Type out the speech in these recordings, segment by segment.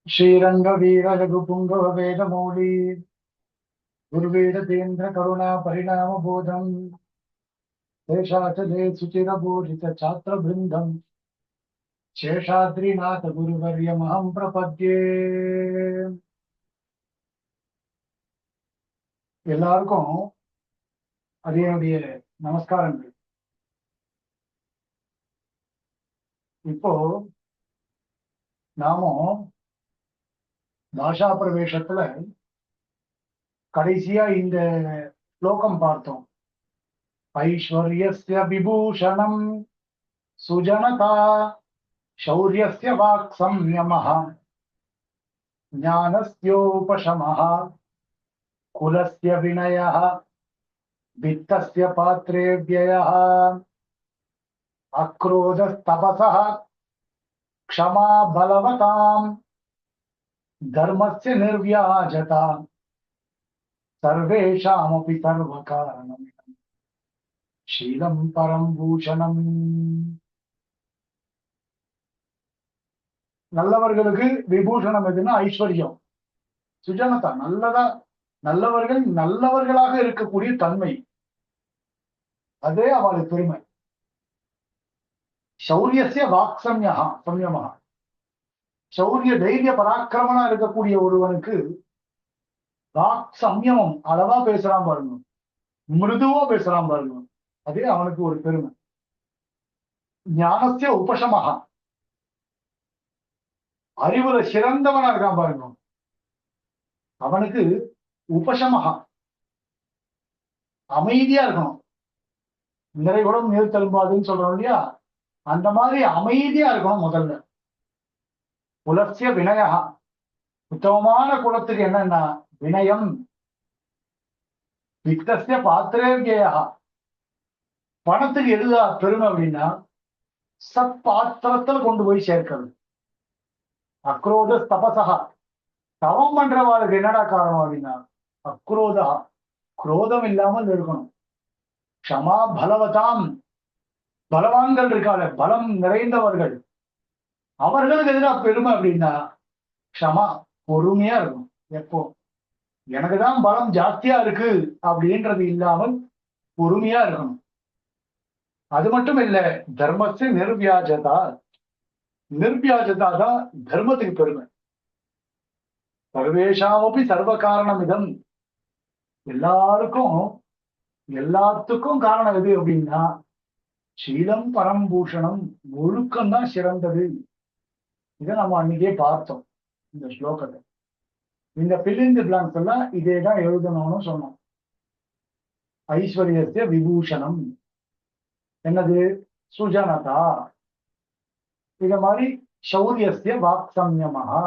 श्रीरंग वीर रघुपुंग वेद मौली गुरुवेदेन्द्र करुणा परिणाम बोधम शेषाचले सुचिर बोधित छात्र बृंदम शेषाद्रिनाथ गुरुवर्यमहं प्रपद्ये எல்லாருக்கும் அதனுடைய நமஸ்காரங்கள். இப்போ நாமும் பாஷா பிரவேசத்துல கடைசியா இந்த ஸ்லோகம் பார்த்தோம். ஐஸ்வர்யஸ்ய விபூஷணம் சுஜனதா शौर्यस्य वाक् संयमः ज्ञानस्योपशमः कुलस्य विनयः वित्तस्य पात्रे व्ययः अक्रोधस्तपसः क्षमा बलवतां धर्मस्य निर्व्याजता सर्वेषामपि सर्वकारणमिदं शीलं परं भूषणम्. நல்லவர்களுக்கு விபூஷணம் எதுன்னா ஐஸ்வர்யம், சுஜனதா, நல்லவர்கள் நல்லவர்களாக இருக்கக்கூடிய தன்மை, அதே அவளுக்கு பெருமை. சௌரியசிய வாக் சம்யமா, சௌரிய தைரிய பராக்கிரமனா இருக்கக்கூடிய ஒருவனுக்கு வாக் சம்யமம், அளவா பேசுறான் பாருங்க, மிருதுவா பேசுறான் பாருங்க, அதே அவனுக்கு ஒரு பெருமை. ஞானசிய உபசமஹா, அறிவுல சிறந்தவனா இருக்கான் பாருங்க, அவனுக்கு உபசமகா, அமைதியா இருக்கணும். நிறைகுடம் நீர் தழும்பாதுன்னு சொல்றோம் இல்லையா, அந்த மாதிரி அமைதியா இருக்கணும் முதல்ல. குலசிய வினயா, உத்தமமான குலத்துக்கு என்னன்னா வினயம். வித்தசிய பாத்திரேவியா, பணத்துக்கு எதுதா பெருமை அப்படின்னா சத்பாத்திரத்தில் கொண்டு போய் சேர்க்கிறது. அக்ரோத தபசகா, தவம் பண்றவாளுக்கு என்னடா காரணம் அப்படின்னா அக்ரோதா, குரோதம் இல்லாமல் இருக்கணும். க்ஷமா பலவதாம், பலவான்கள் இருக்காள, பலம் நிறைந்தவர்கள், அவர்களுக்கு எதிராக பெருமை அப்படின்னா க்ஷமா, பொறுமையா இருக்கும். எப்போ எனக்குதான் பலம் ஜாஸ்தியா இருக்கு அப்படின்றது இல்லாமல் பொறுமையா இருக்கணும். அது மட்டும் இல்ல, தர்மத்தை நிர்வியாஜதா, நிர்வியாஜதா தான் தர்மத்துக்கு பெருமை. சர்வேஷாமப்பி சர்வ காரணம் இதம், எல்லாத்துக்கும் காரணம் எது அப்படின்னா சீலம் பரம்பூஷணம், ஒழுக்கம் தான் சிறந்தது. இதை நம்ம அன்னைக்கே பார்த்தோம் இந்த ஸ்லோகத்தை. இந்த பில்லிங் பிளான்ஸ் எல்லாம் இதே தான் எழுதணும்னு சொன்னோம். ஐஸ்வர்யத்திய விபூஷணம் என்னது, சுஜனதா. இத மாதிரி சௌரியஸ்ய வாக் சம்யமஹா,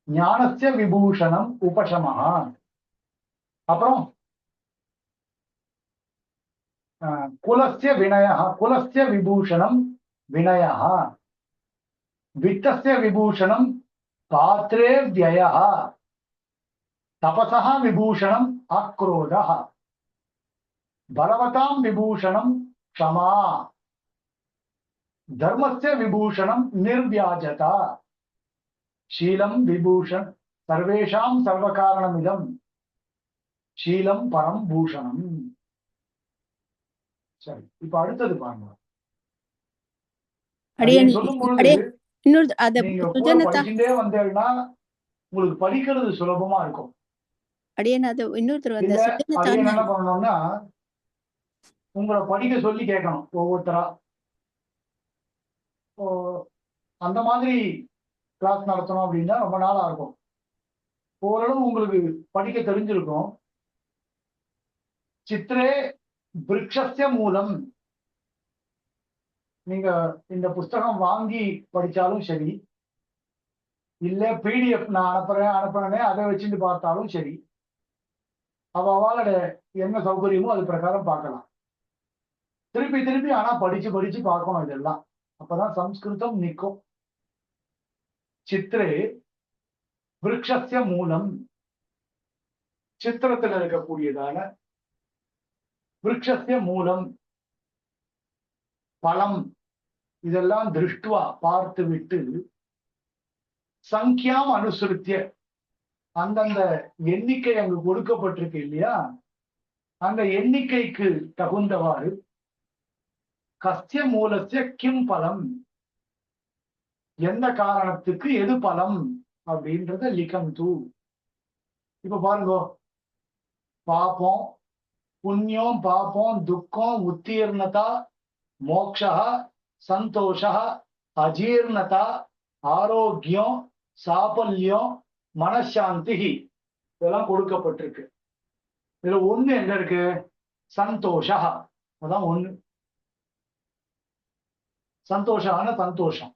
ஞானஸ்ய விபூஷணம் உபசமஹா. அப்புறம் குலஸ்ய வினயா, குலஸ்ய விபூஷணம் வினயா, வித்தஸ்ய விபூஷணம் பாத்ரே வியயா, தபசஹ விபூஷணம் அக்ரோதஹ, பலவதாம் விபூஷணம் க்ஷமா, தர்மஸ்ய விபூஷணம் நிர்வியாஜதா, ஷீலம் விபூஷன் சர்வேஷாம் சர்வகாரணமிதம் ஷீலம் பரம் பூஷணம். சரி, இப்ப அடுத்தது பாருங்க. சொல்லும் பொழுது நீங்க கூட படிச்சுட்டே வந்தேன்னா உங்களுக்கு படிக்கிறது சுலபமா இருக்கும். என்ன பண்ணணும்னா உங்களை படிக்க சொல்லி கேட்கணும் ஒவ்வொருத்தரா. அந்த மாதிரி கிளாஸ் நடத்தணும் அப்படின்னா ரொம்ப நாளா இருக்கும். ஓரளவு உங்களுக்கு படிக்க தெரிஞ்சிருக்கும். சித்திரே விருட்சஸ்ய மூலம், நீங்க இந்த புஸ்தகம் வாங்கி படிச்சாலும் சரி, இல்ல பிடிஎஃப் நான் அனுப்புறேனே அதை வச்சுட்டு பார்த்தாலும் சரி, அவளோட என்ன சௌகரியமோ அது பிரகாரம் பார்க்கலாம். திருப்பி ஆனா படிச்சு பார்க்கணும் இதெல்லாம், அப்பதான் சம்ஸ்கிருதம் நிற்கும். சித்திரே விருட்சஸ்ய மூலம், சித்திரத்தில் இருக்கக்கூடியதான விருட்சஸ்ய மூலம், பலம், இதெல்லாம் திருஷ்டுவா பார்த்து விட்டு, சங்கியாம் அனுசரித்திய அந்தந்த எண்ணிக்கை அங்கு கொடுக்கப்பட்டிருக்கு இல்லையா, அந்த எண்ணிக்கைக்கு தகுந்தவாறு கஸ்ய மூலஸ்ய கிம் பலம், எந்த காரணத்துக்கு எது பலம் அப்படின்றத லிகந்து. இப்ப பாருங்க, பாப்போம், புண்ணியம், பாப்பம், துக்கம், உத்தீர்ணதா, மோக்ஷா, சந்தோஷா, அஜீர்ணதா, ஆரோக்கியம், சாபல்யம், மனசாந்தி, இதெல்லாம் கொடுக்கப்பட்டிருக்கு. இதுல ஒண்ணு என்ன இருக்கு? சந்தோஷா, அதான் ஒண்ணு. சந்தோஷான சந்தோஷம்.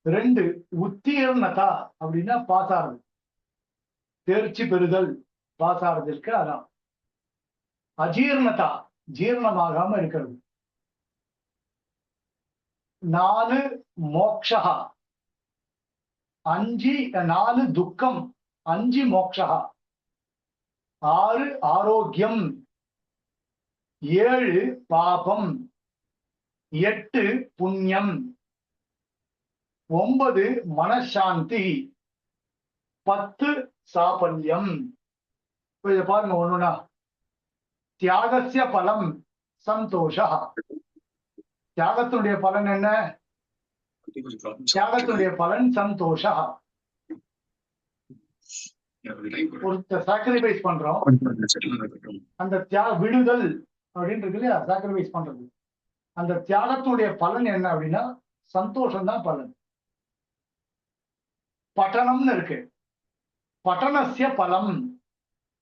ரெண்டு, உத்தீர்ணதா அப்படின்னா பாஸ் ஆறுது, தேர்ச்சி பெறுதல், பாஸ் ஆறுதலுக்கு அதான். அஜீர்ணதா, ஜீர்ணமாகாம இருக்கிறது. 4 மோக்ஷா, 5 4 துக்கம், 5 மோக்ஷா, 6 ஆரோக்கியம், 7 பாபம், 8 புண்ணியம், 9 மனசாந்தி, 10 சாபல்யம். இதை பாருங்க ஒண்ணுனா. தியாகஸ்ய பலம் சந்தோஷா. தியாகத்தினுடைய பலன் என்ன? தியாகத்தினுடைய பலன் சந்தோஷா. ஒரு சாக்ரிஃபைஸ் பண்றோம், அந்த விடுதல் அப்படின்னு இருக்கு இல்லையா, சாக்ரிஃபைஸ் பண்றது, அந்த தியாகத்தினுடைய பலன் என்ன அப்படின்னா சந்தோஷம் தான் பலன். பட்டணம்னு இருக்கு, பட்டணஸ்ய பலம்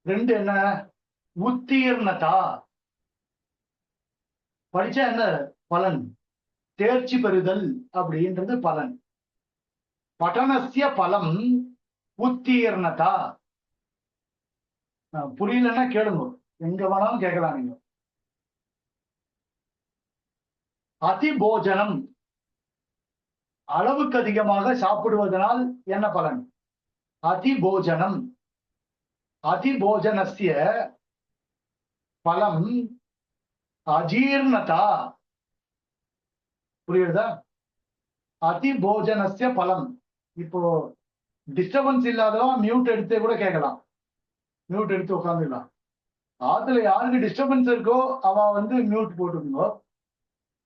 2 என்ன? உத்தீர்ணதா, படிச்சா என்ன பலன்? தேர்ச்சி பெறுதல் அப்படின்றது பலன். பட்டணஸ்ய பலம் உத்தீர்ணதா. புரியலன்னா கேளுங்க, எங்க வேணாலும் கேட்கலாம் நீங்க. அதிபோஜனம், அளவுக்கு அதிகமாக சாப்பிடுவதனால் என்ன பலன்? அதிபோஜனம். அதிபோஜனஸ்ய பலம் அஜீர்ணதா. புரியுதா? அதிபோஜனஸ்ய பலம். இப்போ டிஸ்டர்பன்ஸ் இல்லாதவன் மியூட் எடுத்து கூட கேட்கலாம், மியூட் எடுத்து உட்காந்துக்கலாம். அதுல யாருக்கு டிஸ்டர்பன்ஸ் இருக்கோ அவ மியூட் போட்டுக்கோ.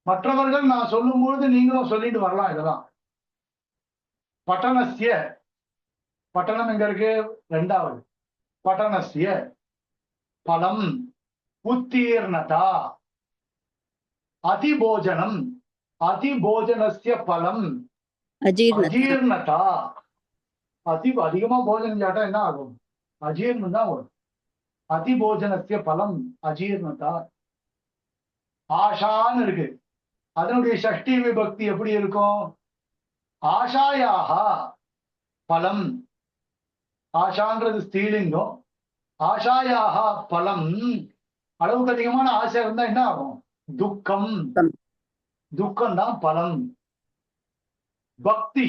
மற்றவர்கள் நான் சொல்லும் பொழுது நீங்களும் சொல்லிட்டு வரலாம். இதெல்லாம் பட்டணஸ்ய, பட்டணம் எங்க இருக்கு? 2வது. பட்டணஸ்ய பலம் உத்தீர்ணதா. அதிபோஜனம், அதிபோஜனஸ்ய பலம் அஜீர்ணதா. அதிகமா போஜனம் சாப்பிட்டா என்ன ஆகும்? அஜீர்ணம் தான் வரும். அதிபோஜனஸ்ய பலம் அஜீர்ணதா. ஆஷான்னு இருக்கு, அதனுடைய ஷஷ்டி விபக்தி எப்படி இருக்கும்? ஆஷாயாக பலம். ஆஷான்றது ஸ்திரீலிங்கம். ஆஷாயாக பலம், அளவுக்கு அதிகமான ஆசை இருந்தா என்ன ஆகும்? துக்கம். துக்கம் தான் பலம். பக்தி,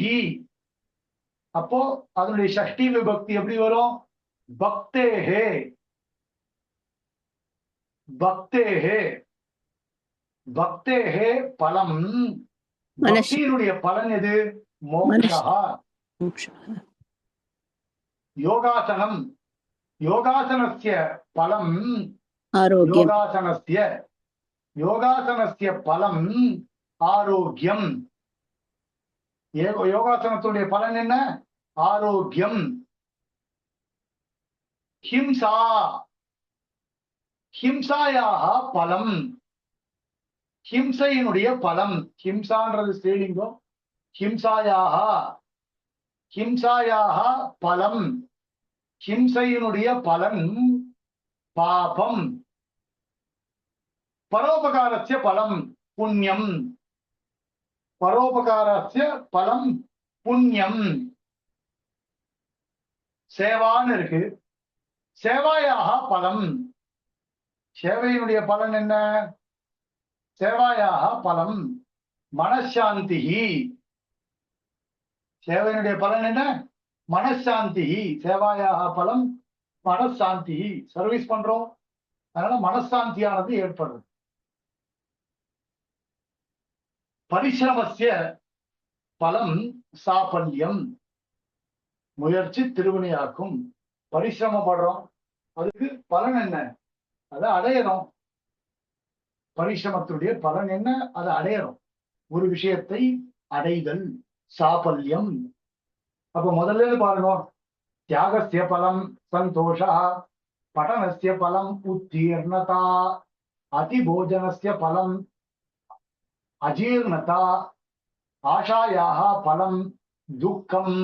அப்போ அதனுடைய ஷஷ்டி விபக்தி எப்படி வரும்? பக்தேஹே. பக்தேஹே, பக்தேஹே பலம். பக்தியினுடைய பலன் எது? மோக்ஷா. யோகாசனம், யோகாசனஸ்ய பலம் யோகாசனஸ்ய, யோகாசனஸ்ய பலம் ஆரோக்கியம். யோகாசனத்துடைய பலன் என்ன? ஆரோக்கியம். ஹிம்சா, ஹிம்சாயாக பலம். ஹிம்சையினுடைய பலம், ஹிம்சான்றது ஸ்ரீலிங்கம். ஹிம்சாயாக, ஹிம்சாயாக பலம், ஹிம்சையினுடைய பலன் பாபம். பரோபகாரஸ்ய பலம் புண்ணியம். பரோபகாரஸ்ய பலம் புண்ணியம். சேவான்னு இருக்கு, சேவாயாக பலம். சேவையினுடைய பலன் என்ன? சேவாயாக பலம் மனசாந்தி. சேவையினுடைய பலன் என்ன? மனசாந்தி. சேவாயாக பலம் மனசாந்தி. சர்வீஸ் பண்றோம், அதனால மனசாந்தியானது ஏற்படுது. பரிசிரமஸ்ய பலம் சாபல்யம், முயற்சி திருவினையாக்கும். பரிசிரமப்படுறோம், அதுக்கு பலன் என்ன? அதை அடையறோம். பரிசிரமத்துடைய பலன் என்ன? அதை அடையறோம். ஒரு விஷயத்தை அடைதல் சாபல்யம். அப்ப முதல்ல பாருங்க, தியாகஸ்ய பலம் சந்தோஷா, படனஸ்ய பலம் உத்தீர்ணதா, அதிபோஜனஸ்ய பலம் அஜீர்ணதா, ஆஷாயாः பலம் துக்கம்,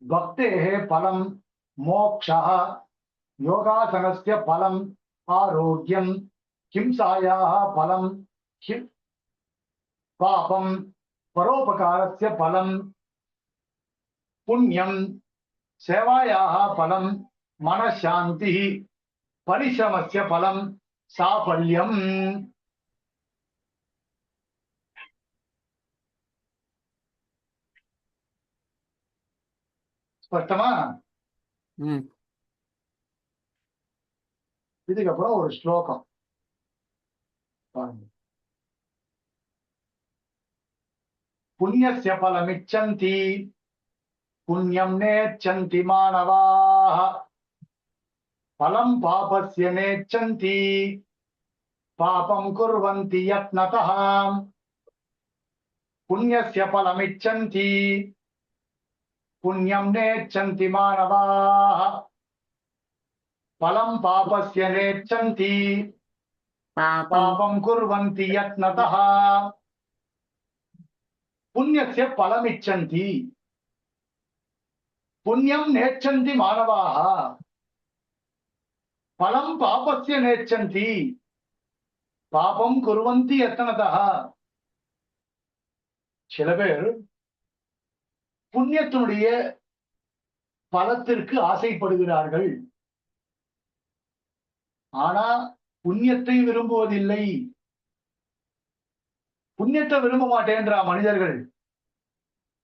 பக்தேः பலம் மோக்ஷः, யோகாசனஸ்ய பலம் ஆரோக்கியம், ஹிம்சாயாः பலம் பாபம், பரோபகாரஸ்ய பலம் புண்ணியம், சேவாயாः பலம் மனசாந்தி, பரிசிரமஸ்ய பலம் சாபல்யம். ஸ்பஷ்டமா? இதுக்கப்புறம் ஒரு ஸ்லோகம் பாருங்க. புண்ணியஸ்ய பலமிச்சந்தி புண்ணியம் நேச்சந்தி மானவாः, பலம் பாபஸ்ய நேச்சந்தி பாபம் குர்வந்தி யத்னதः. புண்ணியஸ்ய பலமிச்சந்தி புண்ணியம் நேச்சந்தி மானவாः, பலம் பாபஸ்ய நேச்சந்தி பாபம் குர்வந்தி யத்னதः. புண்ணியஸ்ய பலமிச்சந்தி, புண்ணியம் நேச்சந்தி மானவாः, பலம் பாபஸ்ய நேச்சந்தி பாபம் குர்வந்தி யத்னதः. சில பேர் புண்ணியத்தினுடைய பலத்திற்கு ஆசைப்படுகிறார்கள், ஆனா புண்ணியத்தை விரும்புவதில்லை. புண்ணியத்தை விரும்ப மாட்டேன்றா மனிதர்கள்,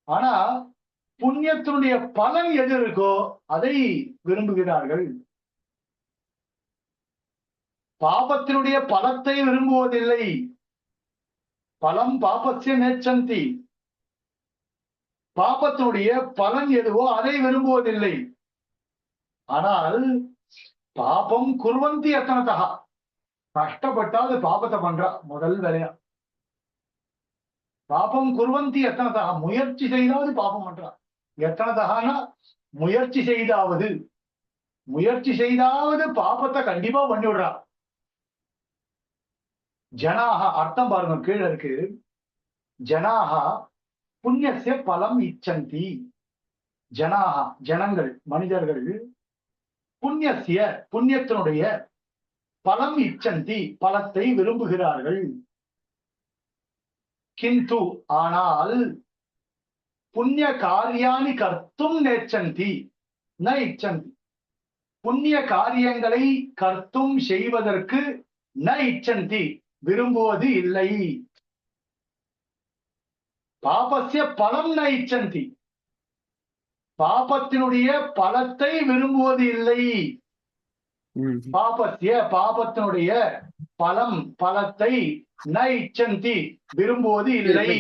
ஆனா புண்ணியத்தினுடைய பலன் எது இருக்கோ அதை விரும்புகிறார்கள். பாபத்தினுடைய பலத்தை விரும்புவதில்லை. பலம் பாபஸ்ய நேச்சந்தி, பாபத்தினுடைய பலன் எதுவோ அதை விரும்புவதில்லை. ஆனால் பாபம் குர்வந்தி யத்னதः, கஷ்டப்பட்டாது பாபத்தை பண்றா முதல் வேலையா. பாபம் குர்வந்தி யத்னதः, முயற்சி செய்தாவது பாபம் பண்றா. யத்னதஹனா முயற்சி செய்தாவது, முயற்சி செய்தாவது பாபத்தை கண்டிப்பா பண்ணிவிடுறா. ஜனாக, அர்த்தம் பாருங்க கீழே இருக்கு, ஜனாக புண்ணியஸ்ய பலம் இச்சந்தி. ஜனாக ஜனங்கள், மனிதர்கள், புண்ணியஸ்ய புண்ணியத்தினுடைய பலம் இச்சந்தி பலத்தை விரும்புகிறார்கள். கிந்து ஆனால் புண்ணிய காரியாணி கர்த்தும் நேச்சந்தி ந இச்சந்தி, புண்ணிய காரியங்களை கர்த்தும் செய்வதற்கு ந இச்சந்தி விரும்புவது இல்லை. பாபஸ்ய பலம் ந இச்சந்தி, பாபத்தினுடைய பலத்தை விரும்புவது இல்லை. பாபஸ்ய பாபத்தினுடைய பலம் பலத்தை ந இச்சந்தி விரும்புவது இல்லை.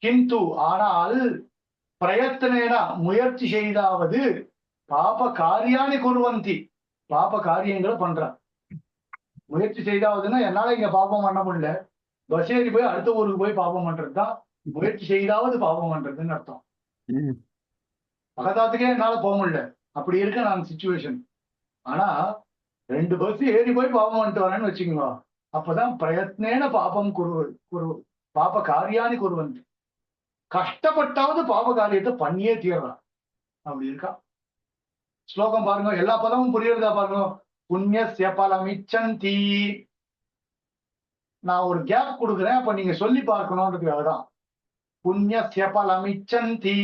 கிந்து ஆனால் பிரயத்தனேன முயற்சி செய்தாவது பாப காரியாணி குர்வந்தி, பாப காரியங்களை பண்ற. முயற்சி செய்தாவதுன்னா என்னால இங்க பாபம் பண்ண முடியல, பஸ் ஏறி போய் அடுத்த ஊருக்கு போய் பாபம் பண்றதுதான் முயற்சி செய்தாவது பாபம் பண்றதுன்னு அர்த்தம். பகதாத்துக்கே என்னால போக முடியல, அப்படி இருக்க நான் சிச்சுவேஷன். ஆனா 2 பஸ் ஏறி போய் பாபம் பண்ணிட்டு வரேன்னு வச்சுக்கோங்க, அப்பதான் பிரயத்னேன பாபம் பாப காரியாணி குர்வந்தி, கஷ்டப்பட்டாவது பாப காரியத்தை பண்ணியே தீர்றான். அப்படி இருக்கா. ஸ்லோகம் பாருங்க, எல்லா பதமும் புரியுறதா பாருங்க. புண்ணியஸ்ய பலமிச்சந்தி, நான் ஒரு கேப் கொடுக்குறேன், அப்ப நீங்க சொல்லி பார்க்கணும்ன்றதுக்காக தான். புண்ணியஸ்ய பலமிச்சந்தி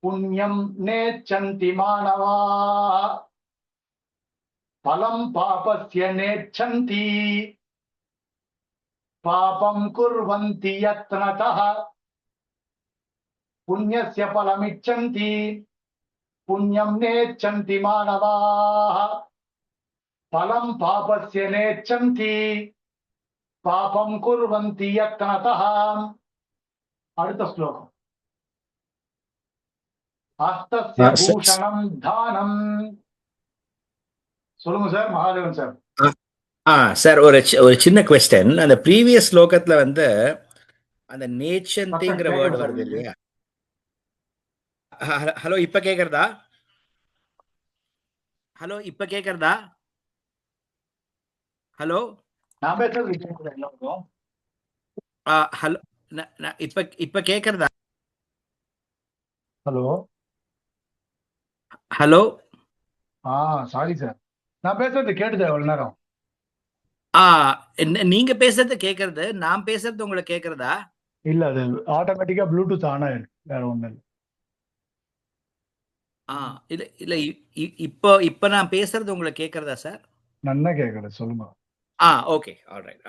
புண்ணியம் நேச்சந்தி மானவா, பலம் பாபஸ்ய நேச்சந்தி பாபம் குர்வந்தி யத்னதः. புண்ணியஸ்ய பலமிச்சந்தி புண்ணியம் நேச்சந்தி மானவாः, பலம் பாபஸ்ய நேச்சந்தி பாபம் குர்வந்தி யத்னதः. அடுத்த ஸ்லோகம். அஸ்தஸ்ய பூஷணம் தானம். சொல்லுங்க சார், மகாதேவன் சார். சார், ஒரு சின்ன கொஸ்டின். அந்த ப்ரீவியஸ் ஸ்லோகத்துல வந்து அந்த நேச்சந்திங்கிற வேர்டு வருது இல்லையா? ஹலோ, இப்ப கேக்குறதா? ஹலோ, இப்ப கேக்குறதா? ஹலோ, நான் பேசுறது கேக்குதா எல்லாருக்கும்? ஹலோ, இப்ப கேக்குறதா? ஹலோ. ஹலோ. சாரி சார், நான் பேசுறது கேட்டுதா எவ்வளவு நேரம்? நீங்க பேசுறது கேக்குறது, நான் பேசுறது உங்களுக்கு கேக்குறதா? இல்ல, அது ஆட்டோமேட்டிக்கா ப்ளூடூத் ஆன் ஆயிருக்கு, வேற ஒண்ணு இல்லை. இல்ல இல்ல, இப்ப நான் பேசுறது உங்களுக்கு கேக்குறதா சார்? நன்னா கேக்குது, சொல்லுங்க. Okay, alright.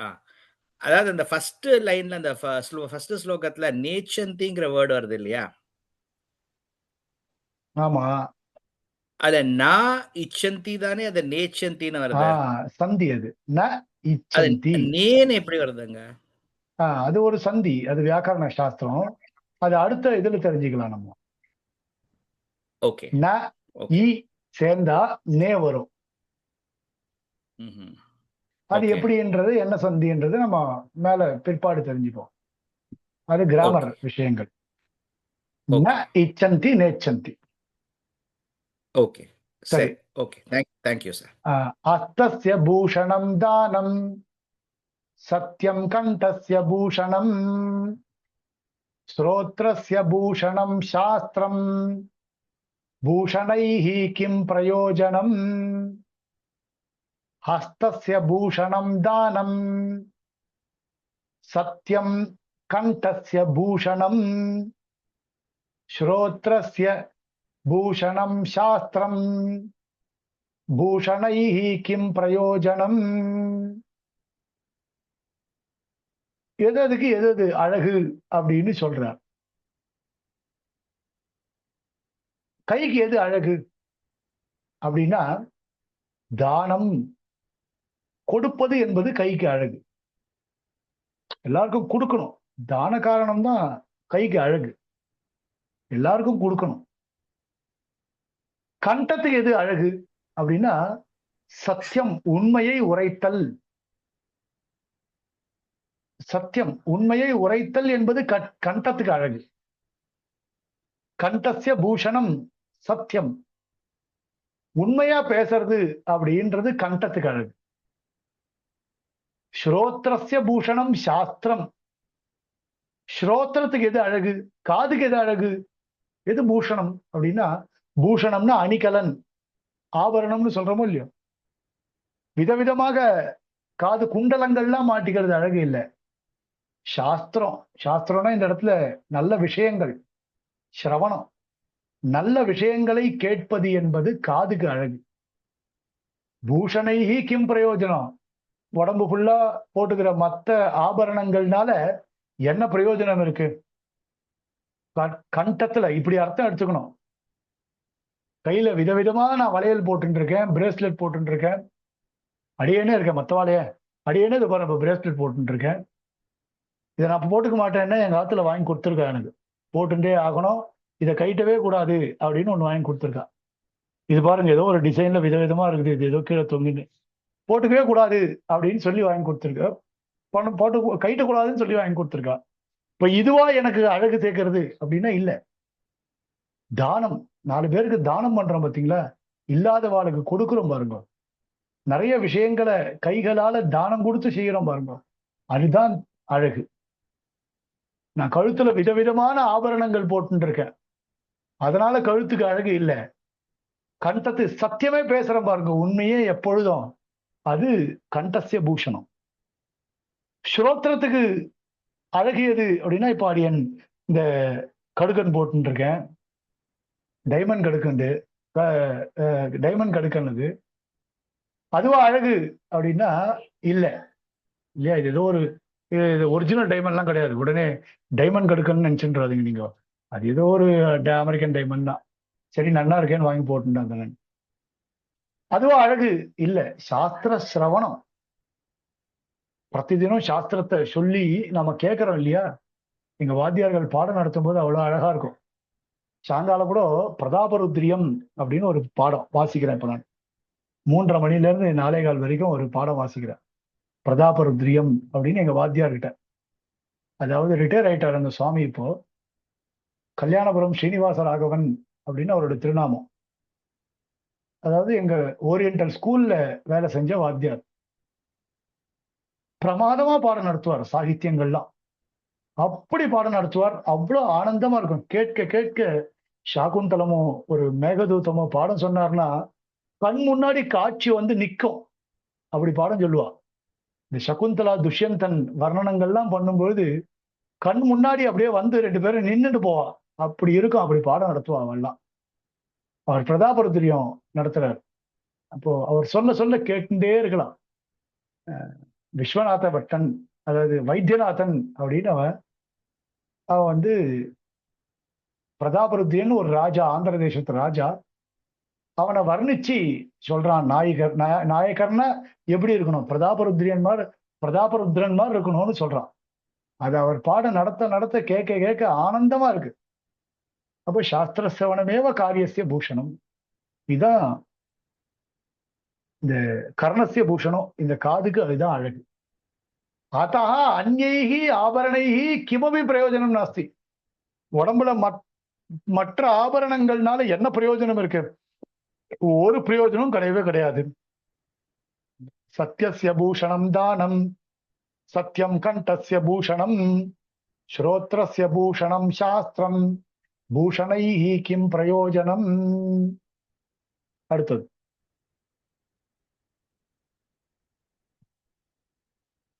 அதாவது அந்த ஃபர்ஸ்ட் லைன்ல, அந்த ஃபர்ஸ்ட் ஸ்லோகத்துல நேச்சந்திங்கிற வேர்டு வருது இல்லையா? ஆமா. அத நா இச்சந்தி தானே, அது நேச்சந்தின்னு வருது. சந்தி அது. ந அது இச்சந்தி. நேன்னு எப்படி வருதுங்க? அது ஒரு சந்தி, அது வியாக்கரண சாஸ்திரம். அது அடுத்த இதுல தெரிஞ்சுக்கலாம் நம்ம. ஓகே. ந ஓகே. இ சேர்ந்தா நே வரும். அது ஓகே. எப்படின்றது, என்ன சந்தின்றது நம்ம மேல பிற்பாடு தெரிஞ்சுப்போம். அது கிராமர் விஷயங்கள். ந ஓகே. இச்சந்தி நேச்சந்தி. ஓகே, சரி. சரி. Okay, thank you sir. அஸ்தஸ்ய பூஷணம் தானம் சத்யம் கண்டஸ்ய பூஷணம் ஸ்ரோத்ரஸ்ய பூஷணம் சாஸ்திரம் பூஷணைः கிம் பிரயோஜனம். ஹஸ்தஸ்ய பூஷணம் தானம் சத்யம் கண்டஸ்ய பூஷணம் ஸ்ரோத்ரஸ்ய பூஷணம் சாஸ்திரம் பூஷணைः கிம் பிரயோஜனம். எதுக்கு எது அழகு அப்படின்னு சொல்றார். கைக்கு எது அழகு அப்படின்னா, தானம் கொடுப்பது என்பது கைக்கு அழகு. எல்லாருக்கும் கொடுக்கணும். தான காரணம் தான் கைக்கு அழகு. எல்லாருக்கும் கொடுக்கணும். கண்டத்துக்கு எது அழகு அப்படின்னா, சத்தியம், உண்மையை உரைத்தல். சத்தியம், உண்மையை உரைத்தல் என்பது கண்டத்துக்கு அழகு. கண்டஸ்ய பூஷணம் சத்தியம். உண்மையா பேசுறது அப்படின்றது கண்டத்துக்கு அழகு. ஸ்ரோத்ரஸ்ய பூஷணம் சாஸ்திரம். ஸ்ரோத்திரத்துக்கு எது அழகு, காதுக்கு எது அழகு, எது பூஷணம் அப்படின்னா, பூஷணம்னா அணிகலன், ஆபரணம்னு சொல்றோமோ இல்லையோ. விதவிதமாக காது குண்டலங்கள்லாம் மாட்டிக்கிறது அழகு இல்லை. சாஸ்திரம், சாஸ்திரம்னா இந்த இடத்துல நல்ல விஷயங்கள், சிரவணம், நல்ல விஷயங்களை கேட்பது என்பது காதுக்கு அழகு. பூஷணைஹி கிம் பிரயோஜனம். உடம்பு ஃபுல்லா போட்டுக்கிற மத்த ஆபரணங்கள்னால என்ன பிரயோஜனம் இருக்கு? கண்டத்துல இப்படி அர்த்தம் எடுத்துக்கணும். கையில விதவிதமா நான் வளையல் போட்டு இருக்கேன், பிரேஸ்லெட் போட்டு இருக்கேன், அடியேனே இருக்கேன். மத்த வாழைய அடியேனே இது பாரு, பிரேஸ்லெட் போட்டு இருக்கேன். இதை நான் போட்டுக்க மாட்டேன்னா எங்க ஆத்துல வாங்கி கொடுத்துருக்கா, எனக்கு போட்டுட்டே ஆகணும், இதை கைட்டவே கூடாது அப்படின்னு ஒண்ணு வாங்கி கொடுத்துருக்கா. இது பாருங்க, ஏதோ ஒரு டிசைன்ல விதவிதமா இருக்குது, இது ஏதோ கீழே தொங்கின்னு, போட்டுக்கவே கூடாது அப்படின்னு சொல்லி வாங்கி கொடுத்துருக்கா. போட்டு கைட்டக்கூடாதுன்னு சொல்லி வாங்கி கொடுத்துருக்கா. இப்ப இதுவா எனக்கு அழகு சேர்க்கறது அப்படின்னா இல்ல. தானம், 4 பேருக்கு தானம் பண்றோம் பாத்தீங்களா, இல்லாதவாளுக்கு கொடுக்குறோம் பாருங்க, நிறைய விஷயங்களை கைகளால தானம் கொடுத்து செய்யறோம் பாருங்க, அதுதான் அழகு. நான் கழுத்துல விதவிதமான ஆபரணங்கள் போட்டு இருக்கேன், அதனால கழுத்துக்கு அழகு இல்லை. கண்டத்து சத்தியமே பேசுறேன் பாருங்க, உண்மையே எப்பொழுதும், அது கண்டஸ்ய பூஷணம். ஸ்ரோத்திரத்துக்கு அழகு எது அப்படின்னா, இப்ப அடியன் இந்த கடுக்கன் போட்டு இருக்கேன், டைமண்ட் கடுக்கண்டு, டைமண்ட் கடுக்கணுது, அதுவா அழகு அப்படின்னா இல்ல இல்லையா. இது ஏதோ ஒரு ஒரிஜினல் டைமண்ட்லாம் கிடையாது, உடனே டைமண்ட் கடுக்கன்னு நினைச்சுன்றாதீங்க நீங்க. அது ஏதோ ஒரு அமெரிக்கன் டைமண்ட் தான், சரி நல்லா இருக்கேன்னு வாங்கி போட்டுட்டாங்க. அதுவா அழகு இல்ல. சாஸ்திர சிரவணம், பிரதிதினம் சாஸ்திரத்தை சொல்லி நம்ம கேட்கிறோம் இல்லையா, எங்க வாத்தியார்கள் பாடம் நடத்தும் போது அவ்வளவு அழகா இருக்கும். சாயங்காலம் கூட பிரதாபருத்ரியம் அப்படின்னு ஒரு பாடம் வாசிக்கிறேன். இப்ப நான் 3:30 மணில இருந்து 4:15 வரைக்கும் ஒரு பாடம் வாசிக்கிறேன். பிரதாபருத்ரியம் அப்படின்னு எங்க வாத்தியார்கிட்ட. அதாவது ரிட்டையர் ஆயிட்டார் அந்த சுவாமி இப்போ. கல்யாணபுரம் ஸ்ரீனிவாச ராகவன் அப்படின்னு அவரோட திருநாமம். அதாவது எங்க ஓரியண்டல் ஸ்கூல்ல வேலை செஞ்ச வாத்தியார். பிரமாதமா பாடம் நடத்துவார். சாகித்யங்கள்லாம் அப்படி பாடம் நடத்துவார். அவ்வளவு ஆனந்தமா இருக்கும் கேட்க கேட்க. சாகுந்தலமோ ஒரு மேகதூதமோ பாடம் சொன்னார்னா கண் முன்னாடி காட்சி வந்து நிற்கும். அப்படி பாடம் சொல்லுவா. இந்த சகுந்தலா துஷ்யந்தன் வர்ணனங்கள்லாம் பண்ணும்பொழுது கண் முன்னாடி அப்படியே வந்து 2 பேரும் நின்றுட்டு போவா. அப்படி இருக்கும். அப்படி பாடம் நடத்துவா அவெல்லாம். அவர் பிரதாபருத்ரியம் நடத்துறார். அப்போ அவர் சொல்ல சொல்ல கேட்டுட்டே இருக்கலாம். விஸ்வநாத பட்டன், அதாவது வைத்தியநாதன் அப்படின்னு அவன் வந்து பிரதாபருத்ரியன் ஒரு ராஜா, ஆந்திர தேசத்து ராஜா. அவனை வர்ணிச்சு சொல்றான். நாயகர்னா எப்படி இருக்கணும், பிரதாபருத்ரன் மாதிரி இருக்கணும்னு சொல்றான். அது அவர் பாடம் நடத்த நடத்த கேட்க கேட்க ஆனந்தமா இருக்கு. அப்போ சாஸ்திர சிரவணமேவ காரியசிய பூஷணம். இதான் இந்த கர்ணசிய பூஷணம். இந்த காதுக்கு அதுதான் அழகு. அத்தா அந்நைஹி ஆபரணைஹி கிமபி பிரயோஜனம் நாஸ்தி. உடம்புல மற்ற ஆபரணங்கள்னால என்ன பிரயோஜனம் இருக்கு? ஒரு பிரயோஜனம் கிடையவே கிடையாது. சத்யஸ்ய பூஷணம் தானம், சத்யம் கண்டஸ்ய பூஷணம், ஸ்ரோத்ரஸ்ய பூஷணம் சாஸ்திரம், பூஷணைஹி கிம் பிரயோஜனம். அடுத்தது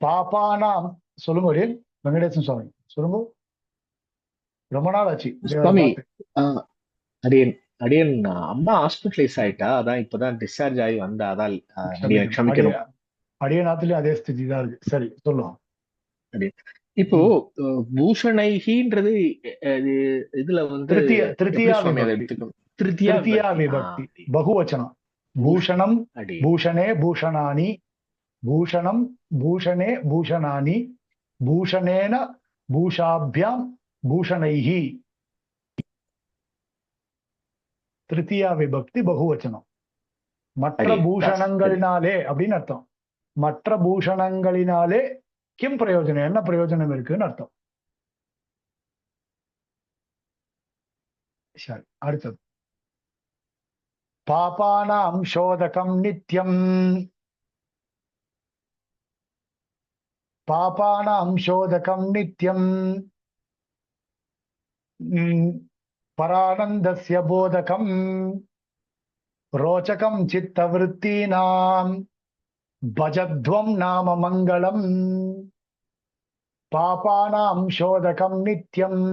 பாபானாம். சொல்லுங்க வெங்கடேசன் சுவாமி, சொல்லுங்க. ரொம்ப நாள் ஆச்சு சுவாமி. அடியன் அடியன் அம்மா ஹாஸ்பிட்டலைஸ் ஆயிட்டா, அதான் இப்பதான் டிஸ்சார்ஜ் ஆகி வந்தா. அதான் க்ஷமிக்கணும். அடியநாத்திலே அதே ஸ்திதி தான் இருக்கு. சரி, சொல்லுவோம். இப்போ பூஷணைகின்றது இதுல வந்து திருத்தியா விபக்தி பகுவச்சனம். பூஷணம் பூஷணே பூஷணானி, பூஷணம் பூஷணே பூஷணானி, பூஷணேன பூஷாபியாம் பூஷணைஹி. திருத்தியா விபக்தி பகுவச்சனம். மற்ற பூஷணங்களினாலே அப்படின்னு அர்த்தம். மற்ற பூஷணங்களினாலே கிம் பிரயோஜனம், என்ன பிரயோஜனம் இருக்குன்னு அர்த்தம். சரி, அடுத்தது பாபானாம் சோதகம் நித்யம். பாபானாம் சோதகம் நித்யம் பரானந்தஸ்ய போதகம் ரோச்சகம் சித்தவிருத்தீனாம் பஜத்வம் நாம மங்களம். பாபானாம் சோதகம் நித்யம்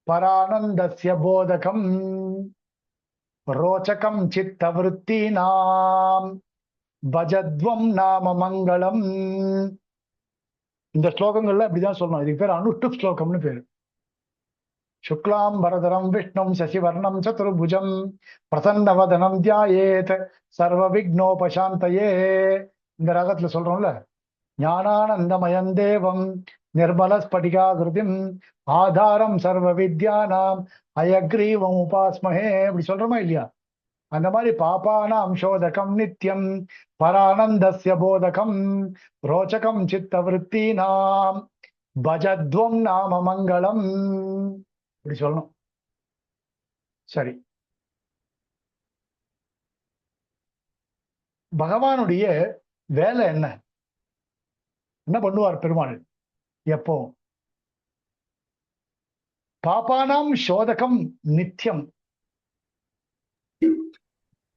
பரானந்தஸ்ய போதகம் ரோச்சகம் சித்தவிருத்தீனாம் பஜத்வம் நாம மங்களம். இந்த ஸ்லோகங்கள்ல இப்படிதான் சொல்லணும். இதுக்கு பேர் அனுஷ்டுப் ஸ்லோகம்னு பேரு. சுக்லாம் வரதரம் விஷ்ணும் சசிவர்ணம் சதுர்புஜம் பிரசன்னவதனம் தியாயேத் சர்வ விக்னோபசாந்தயே. இந்த ராகத்துல சொல்றோம்ல, ஞானானந்தமயம் தேவம் நிர்மல ஸ்படிகாகிருதிம் ஆதாரம் சர்வ வித்யானாம் அயக்ரீவம் உபாஸ்மஹே. அப்படி சொல்றோமா இல்லையா? அந்த மாதிரி பாபானாம் சோதகம் நித்யம் பரானந்தஸ்ய போதகம் ரோச்சகம் சித்தவிருத்தீனாம் பஜத்வம் நாம மங்களம். இப்படி சொல்லணும். சரி, பகவானுடைய வேலை என்ன? என்ன பண்ணுவார் பெருமாள் எப்போ? பாபானாம் சோதகம் நித்தியம்.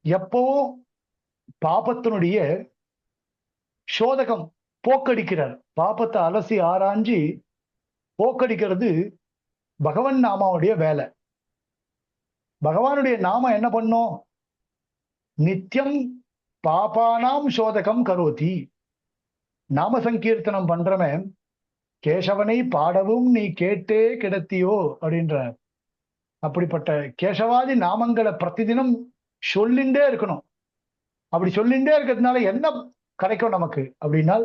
எப்பவும் பாபத்தினுடைய சோதகம் போக்கடிக்கிறார். பாபத்தை அலசி ஆராய்ஞ்சி போக்கடிக்கிறது பகவான் நாமாவுடைய வேலை. பகவானுடைய நாமம் என்ன பண்ணும்? நித்தியம் பாபானாம் சோதகம் கரோதி. நாம சங்கீர்த்தனம் பண்றவன் கேசவனை பாடவும் நீ கேட்டே கிடத்தியோ அப்படின்ற. அப்படிப்பட்ட கேசவாதி நாமங்களை பிரதிதினம் சொல்லிண்டே இருக்கணும். அப்படி சொல்லிண்டே இருக்கிறதுனால என்ன கிடைக்கும் நமக்கு அப்படின்னா,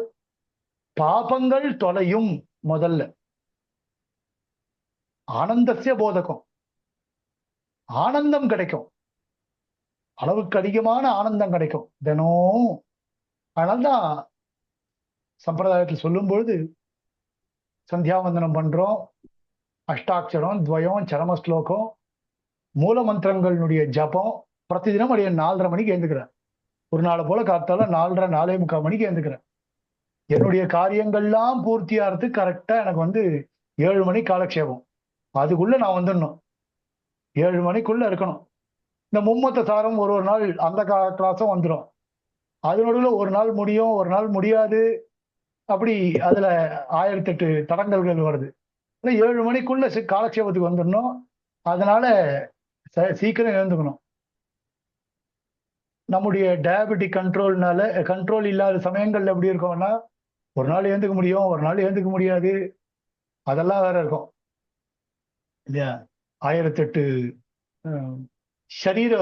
பாபங்கள் தொலையும். முதல்ல ஆனந்தஸ்ய போதகம், ஆனந்தம் கிடைக்கும், அளவுக்கு அதிகமான ஆனந்தம் கிடைக்கும் தினம். அதனால்தான் சம்பிரதாயத்தில் சொல்லும் பொழுது சந்தியாவந்தனம் பண்றோம், அஷ்டாட்சரம், துவயம், சரம ஸ்லோகம், மூல மந்திரங்களுடைய ஜபம். பிரதிதினம் அடைய 4:30 மணிக்கு எழுந்துக்கிறேன். ஒரு நாள் போல காத்தால 4:30, 4:45 மணிக்கு எழுந்துக்கிறேன். என்னுடைய காரியங்கள்லாம் பூர்த்தி ஆகிறதுக்கு கரெக்டா எனக்கு 7 மணி காலக்ஷேபம். அதுக்குள்ள நான் வந்துடணும், 7 மணிக்குள்ள இருக்கணும். இந்த மும்மத்த சாரம் ஒரு நாள் அந்த கிளாஸும் வந்துடும். அது நடுவில் ஒரு நாள் முடியும், ஒரு நாள் முடியாது. அப்படி அதுல 1008 தடங்கல்கள் வருது. 7 மணிக்குள்ள காலக்ஷேபத்துக்கு வந்துடணும். அதனால சீக்கிரம் எழுந்துக்கணும். நம்முடைய டயபெட்டிக் கண்ட்ரோல் இல்லாத சமயங்கள்ல எப்படி இருக்கும்னா, ஒரு நாள் எழுந்துக்க முடியும், ஒரு நாள் எழுந்துக்க முடியாது, அதெல்லாம் வேற இருக்கும் இல்லையா? 1008 சரீர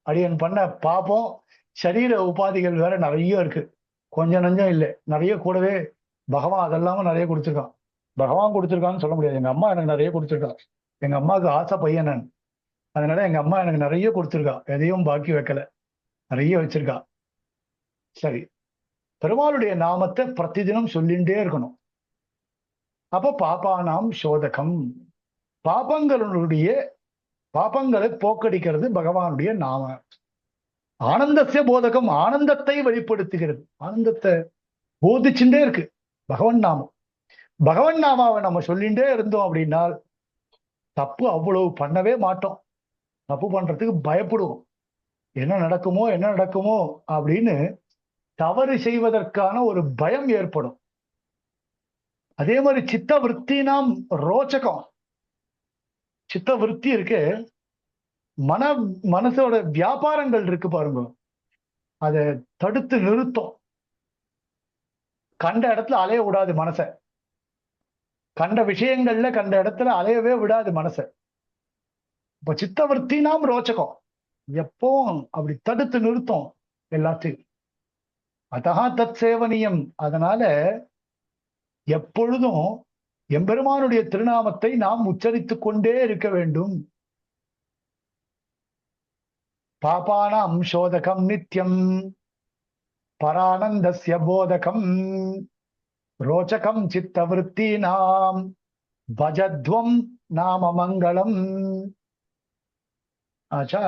அடியன் பண்ண பாப்போம். சரீர உபாதிகள் வேற நிறைய இருக்கு, கொஞ்சம் நஞ்சம் இல்லை, நிறைய. கூடவே பகவான் அதெல்லாம நிறைய கொடுத்துருக்கான். பகவான் கொடுத்துருக்கான்னு சொல்ல முடியாது, எங்க அம்மா எனக்கு நிறைய கொடுத்துருக்கான். எங்க அம்மாவுக்கு ஆசை பையன் நான், அதனால எங்க அம்மா எனக்கு நிறைய கொடுத்துருக்கா, எதையும் பாக்கி வைக்கல, நிறைய வச்சிருக்கா. சரி, பெருமாளுடைய நாமத்தை பிரதிதினம் சொல்லிண்டே இருக்கணும். அப்ப பாபானாம் சோதகம், பாபங்களை போக்கடிக்கிறது பகவானுடைய நாமம். ஆனந்தஸ்ய போதகம், ஆனந்தத்தை வெளிப்படுத்துகிறது, ஆனந்தத்தை போதிச்சுட்டே இருக்கு பகவன் நாமம். பகவன் நாமாவை நம்ம சொல்லிண்டே இருந்தோம் அப்படின்னா தப்பு அவ்வளவு பண்ணவே மாட்டோம். தப்பு பண்றதுக்கு பயப்படுவோம், என்ன நடக்குமோ அப்படின்னு தவறு செய்வதற்கான ஒரு பயம் ஏற்படும். அதே மாதிரி சித்த விற்த்தினாம் ரோச்சகம், சித்த விற்த்தி இருக்கு, மனசோட வியாபாரங்கள் இருக்கு பாருங்க, அதை தடுத்து நிறுத்தும். கண்ட இடத்துல அலைய விடாது மனச, கண்ட விஷயங்கள்ல கண்ட இடத்துல அலையவே விடாது மனச. இப்ப சித்தவர்த்தினாம் ரோச்சகம், எப்பவும் அப்படி தடுத்து நிறுத்தும் எல்லாத்தையும். அதா தத் சேவனியம், அதனால எப்பொழுதும் எம்பெருமானுடைய திருநாமத்தை நாம் உச்சரித்துக் கொண்டே இருக்க வேண்டும். பாபானாம் சோதகம் நித்யம் பரானந்தஸ்ய போதகம் ரோச்சகம் சித்தவருத்தீனாம் பஜத்வம் நாம மங்களம். ஆச்சா,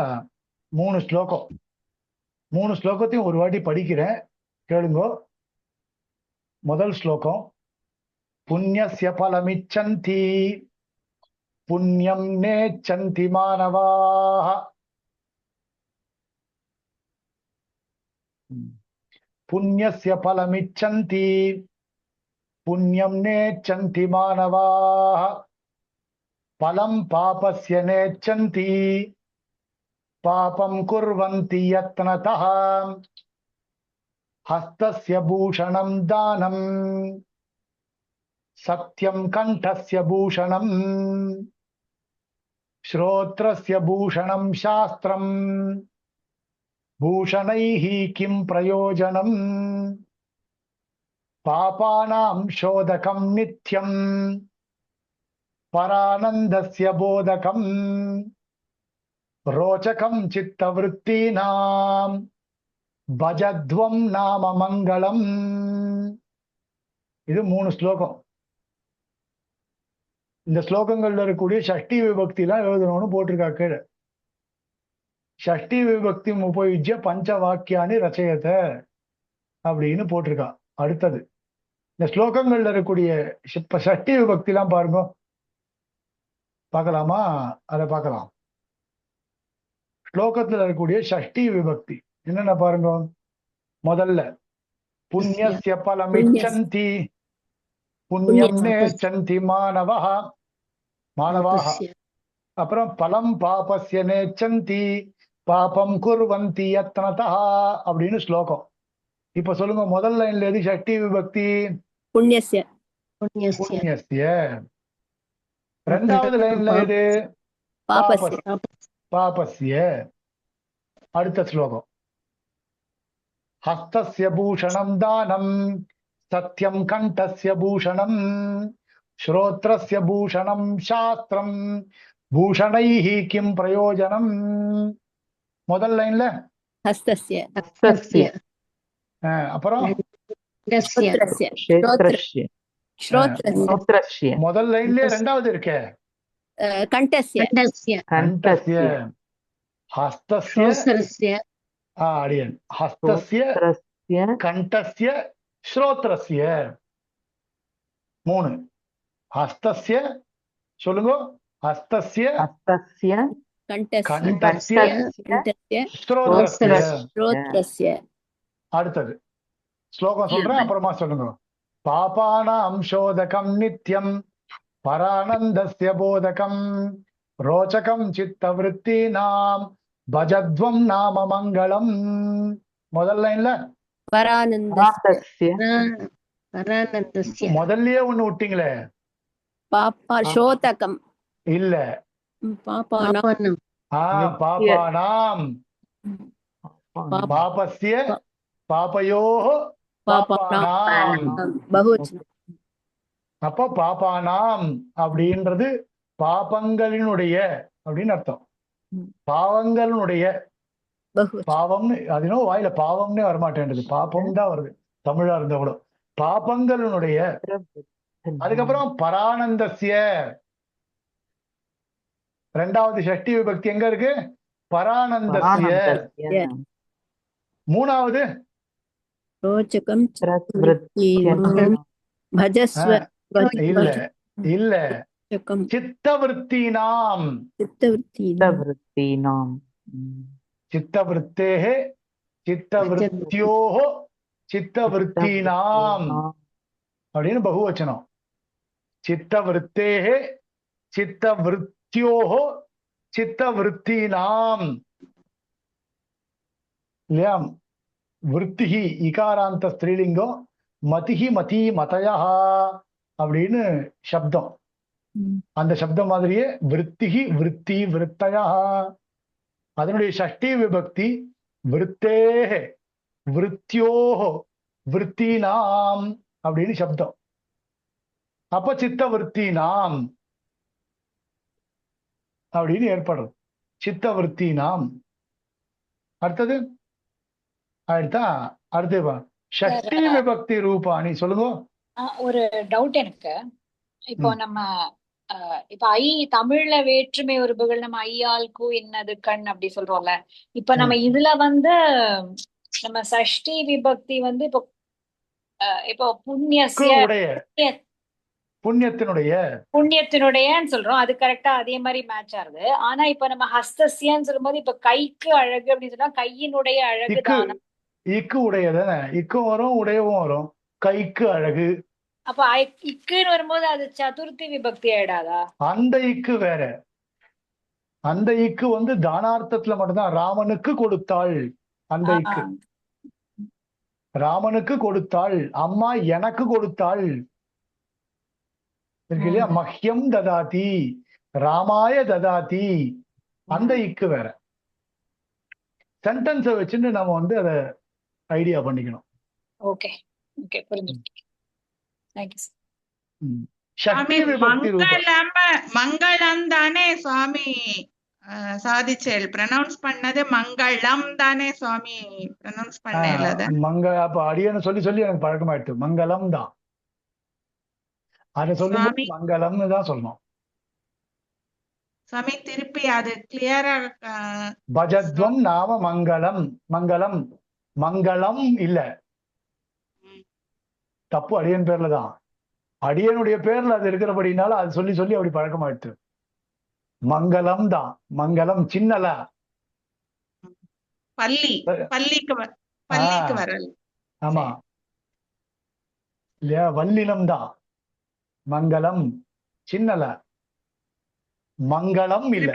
3 ஸ்லோகம், 3 ஸ்லோகத்தையும் ஒரு வாட்டி படிக்கிறேன், கேளுங்கோ. முதல் ஸ்லோகம், புண்ணியஸ்ய பலமிச்சந்தி புண்ணியம் நேச்சந்தி மானவாஹ. புண்ணியஸ்ய பலமிச்சந்தி புண்ணியம் நேச்சந்தி மானவாஹ பலம் பாபஸ்ய நேச்சந்தி பாபம் குர்வந்தி யத்னதஹ ஹஸ்தஸ்ய பூஷணம் தானம் சத்யம் கண்டஸ்ய பூஷணம் ஸ்ரோத்ரஸ்ய பூஷணம் சாஸ்திரம் பூஷணைஹ கிம் பிரயோஜனம் பாபானாம் சோதகம் நித்யம் பரானந்தஸ்ய போதகம் ரோச்சகம் சித்தவருத்தீனாம் பஜத்வம் நாம மங்களம். இது 3 ஸ்லோகம். இந்த ஸ்லோகங்கள்ல இருக்கக்கூடிய ஷஷ்டி விபக்தி எல்லாம் எழுதணும்னு போட்டிருக்கா கீழே. ஷஷ்டி விபக்தி உபயுஜ்ய பஞ்ச வாக்கியானி ரச்சயத அப்படின்னு போட்டிருக்கா. அடுத்தது இந்த ஸ்லோகங்கள்ல இருக்கக்கூடிய இப்ப ஷஷ்டி விபக்தி எல்லாம் பாருங்க, பார்க்கலாமா? அதை பார்க்கலாம். ஸ்லோகத்துல இருக்கக்கூடிய ஷஷ்டி விபக்தி என்னென்ன பாருங்க. முதல்ல புண்ணியஸ்ய பலமிச்சந்தி புண்ணியம் நேச்சந்தி மானவஹ, அப்புறம் பலம் பாபஸ்ய நேச்சந்தி பாபம் குர்வந்தி யத்னதஹ அப்படின்னு ஸ்லோகம். இப்ப சொல்லுங்க, முதல் லைன்ல எது ஷஷ்டி விபக்தி? புண்ணியஸ்ய. புண்ணியஸ்ய. இரண்டாவது லைன்ல எது? பாபஸ்ய. அடுத்த ஸ்லோகம் ஹஸ்தஸ்ய பூஷணம் தானம் சத்யம் கண்டஸ்ய பூஷணம் ஸ்ரோத்ரஸ்ய பூஷணம் சாஸ்திரம் பூஷணைஹி கிம் பிரயோஜனம். முதல் லைன்ல हस्तस्य हस्तस्य அப்புறம் श्रोत्रस्य क्षेत्रस्य श्रोत्रस्य श्रोत्रस्य முதல் லைன்லயே ரெண்டாவது இருக்கே कण्ठस्य கண்டஸ்ய ஹஸ்தஸ்ய श्रोत्रस्य அடியன் ஹஸ்தஸ்ய श्रोत्रस्य கண்டஸ்ய ஸ்ரோத்ரஸ்ய 3 ஹஸ்தஸ்ய சொல்லுங்க ஹஸ்தஸ்ய हस्तस्य कण्ठस्य கண்டஸ்ய कण्ठस्य ஸ்ரோத்ரஸ்ய श्रोत्रस्य அடுத்தது ஸ்லோகம் சொல்றேன் அப்புறமா சொல்லுங்க. பாபானாம் சோதகம் நித்யம் பரானந்தஸ்ய போதகம் ரோச்சகம் சித்தவருத்தீனாம் பஜத்வம் நாம மங்களம். முதல் லைன்ல परानन्दस्य परानन्दस्य முதல்லயே ஒண்ணு விட்டீங்களே. पापा शोतकं இல்ல पापानां பாபானாம் பாபஸ்ய பாபயோஹ பாபானாம். बहुवचनं அப்போ பாபானாம் அப்படின்றது பாபங்களினுடைய அப்படின்னு அர்த்தம். பாவங்களினுடைய बहुवचनं பாவம்னு அதுனோ வாயில பாவம்னே வரமாட்டேன்றது, பாப்பம் தான் வருது தமிழா இருந்த கூட. பாபங்களினுடைய. அதுக்கப்புறம் பரானந்தஸ்ய ரெண்டாவது ஷஷ்டி விபக்தி எங்க இருக்கு? பரானந்தஸ்ய. மூணாவது रोचकं चित्तवृत्तीनां भजस्व இல்ல இல்ல रोचकं சித்தவருத்தீனாம். चित्तवृत्तीनां சித்தவருத்தேஹ சித்தவருத்தியோஹ சித்தவருத்தீனாம் அப்படின்னு பகுவச்சனம். சித்தவருத்தேஹ சித்தவருத்தியோஹ சித்தவருத்தீனாம் இல்லையா? விருத்திஹி இகாராந்த ஸ்திரீலிங்கம், மதிஹி மதி மதயா அப்படின்னு சப்தம். அந்த சப்தம் மாதிரியே விருத்திஹி விருத்தி விருத்தயா. அதனுடைய ஷஷ்டி விபக்தி விருத்தேஹ விருத்தியோஹ விருத்தீனாம் அப்படின்னு சப்தம். அப்ப சித்த விருத்தீனாம் அப்படின்னு ஏற்படுறது. சித்த விருத்தீனாம். அடுத்தது ஆயிடுதா? அடுத்து ஷஷ்டி விபக்தி ரூபாணி சொல்லுங்க. ஒரு டவுட் எனக்கு. இப்போ நம்ம இப்ப தமிழ்ல வேற்றுமை உருபுகள் நம்ம ஐயால் கூ இன்னது கண் அப்படி சொல்றோம்ல. இப்ப நம்ம இதுல நம்ம சஷ்டி விபக்தி இப்போ புண்ணியத்தினுடையன்னு சொல்றோம். அது கரெக்டா அதே மாதிரி மேட்ச் ஆகுது. ஆனா இப்ப நம்ம ஹஸ்தஸ்யன்னு சொல்லும்போது இப்ப கைக்கு அழகு அப்படின்னு சொன்னா கையினுடைய அழகு தானா? இக்கு உடையதானே, இக்கும் வரும் உடையவும் வரும். கைக்கு அழகு. அப்ப இக்குன்னு வரும்போது அது சதுர்த்தி விபக்தி ஆயிடாதா? அந்த இக்கு வேற. அந்த இக்கு தானார்த்தத்துல மட்டும்தான். ராமனுக்கு கொடுத்தாள் அந்த இக்கு. ராமனுக்கு கொடுத்தாள். அம்மா எனக்கு கொடுத்தாள் இருக்கு இல்லையா? மஹ்யம் ததாதி ராமாய ததாதி. அந்த இக்கு வேற. சென்டென்ஸை வச்சுட்டு நம்ம அதை ஐடியா பண்ணிக்கணும். ஓகே ஓகே புரிஞ்சுது. தேங்க்யூ சக்தி விபக்தி ரூபம் மங்களம் தானே சுவாமி சாதிச்சேல் ப்ரொனவுன்ஸ் பண்ணது மங்களம் தானே சுவாமி ப்ரொனவுன்ஸ் பண்ணல. அப்ப அடியன்னு சொல்லி சொல்லி எனக்கு பழக்கமாயிட்டு. மங்களம் தான் அதை சொல்லுங்க. மங்களம்னு தான் சொல்லணும் சுவாமி. திருப்பி அது கிளியரா பஜத்வம் நாம மங்களம். மங்களம் மங்களம் இல்ல, தப்பு அடியன் பேர்ல தான். அடியனுடைய பேர்ல அது இருக்கிறபடினால அது சொல்லி சொல்லி அப்படி பழக்கமாயிடுச்சு. மங்களம் தான். மங்களம் சின்னல பள்ளிக்கு வரல. ஆமா இல்லையா? வல்லினம் தான். மங்களம் சின்னல, மங்களம் இல்ல.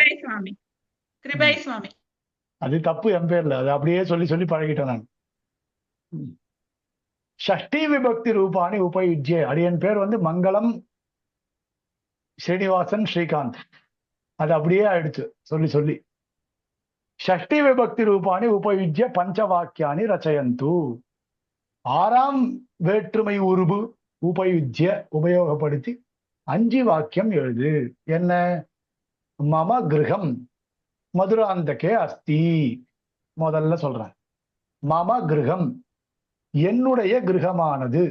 கிருபை சுவாமி அது தப்பு என் பேர்ல. அது அப்படியே சொல்லி சொல்லி பழகிட்டேன் நான். ஷஷ்டி விபக்தி ரூபாணி உபயுஜ்ய. அடியன் பேர் மங்களம் ஸ்ரீனிவாசன் ஸ்ரீகாந்த். அது அப்படியே ஆயிடுச்சு சொல்லி சொல்லி. ஷஷ்டி விபக்தி ரூபாணி உபயுஜ்ய பஞ்சவாக்கியானி ரச்சயந்து. 6ஆம் வேற்றுமை உருபு உபயுஜ்ய உபயோகப்படுத்தி 5 வாக்கியம் எழுது. என்ன? மம கிருகம் மதுராந்தகே அஸ்தி. முதல்ல சொல்றேன். மம கிருகம் என்னுடைய கிருகமானது.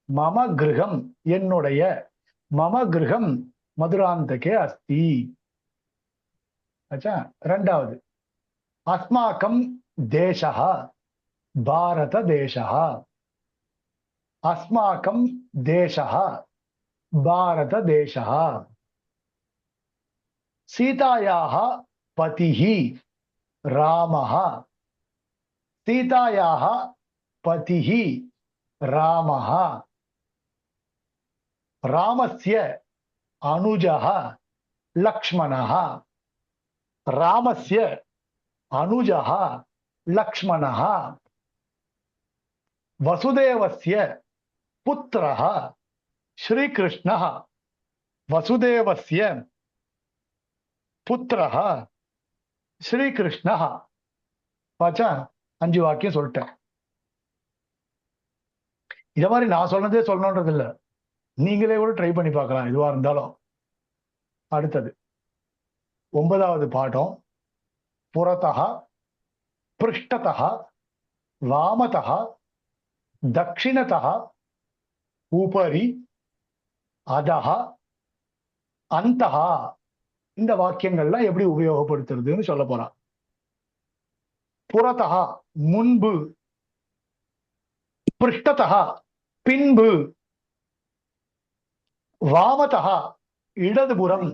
மம கிருகம் என்னுடைய. மம கிருகம் மதுராந்தகே அஸ்தி. ஆச்சா. ரெண்டாவது, அஸ்மாக்கம் தேசः பாரத தேசः. அஸ்மாக்கம் தேசः பாரத தேசः. சீதாயாः பதிः ராமः. சீதாயாः பதிः ராமः. ராமஸ்ய அனுஜः லக்ஷ்மணः. ராமஸ்ய அனுஜः லக்ஷ்மணः. வசுதேவஸ்ய புத்திரः ஸ்ரீகிருஷ்ணः. வசுதேவஸ்ய புத்திரः ஸ்ரீகிருஷ்ணः. பாச்சா, 5 வாக்கியம் சொல்லிட்டேன். இத மாதிரி நான் சொன்னதே சொல்லணும்ன்றது இல்லை, நீங்களே கூட ட்ரை பண்ணி பார்க்கலாம் எதுவா இருந்தாலும். அடுத்தது 9வது பாடம். புறத்தः பிருஷ்டத்தः வாமதः தக்ஷிணத்தः உபரி அதः அந்தः. இந்த வாக்கியங்கள்லாம் எப்படி உபயோகப்படுத்துறதுன்னு சொல்ல போறான். புறத்தः முன்பு, பிருஷ்டத்தः பின்பு, வாமதः இடதுபுறம்,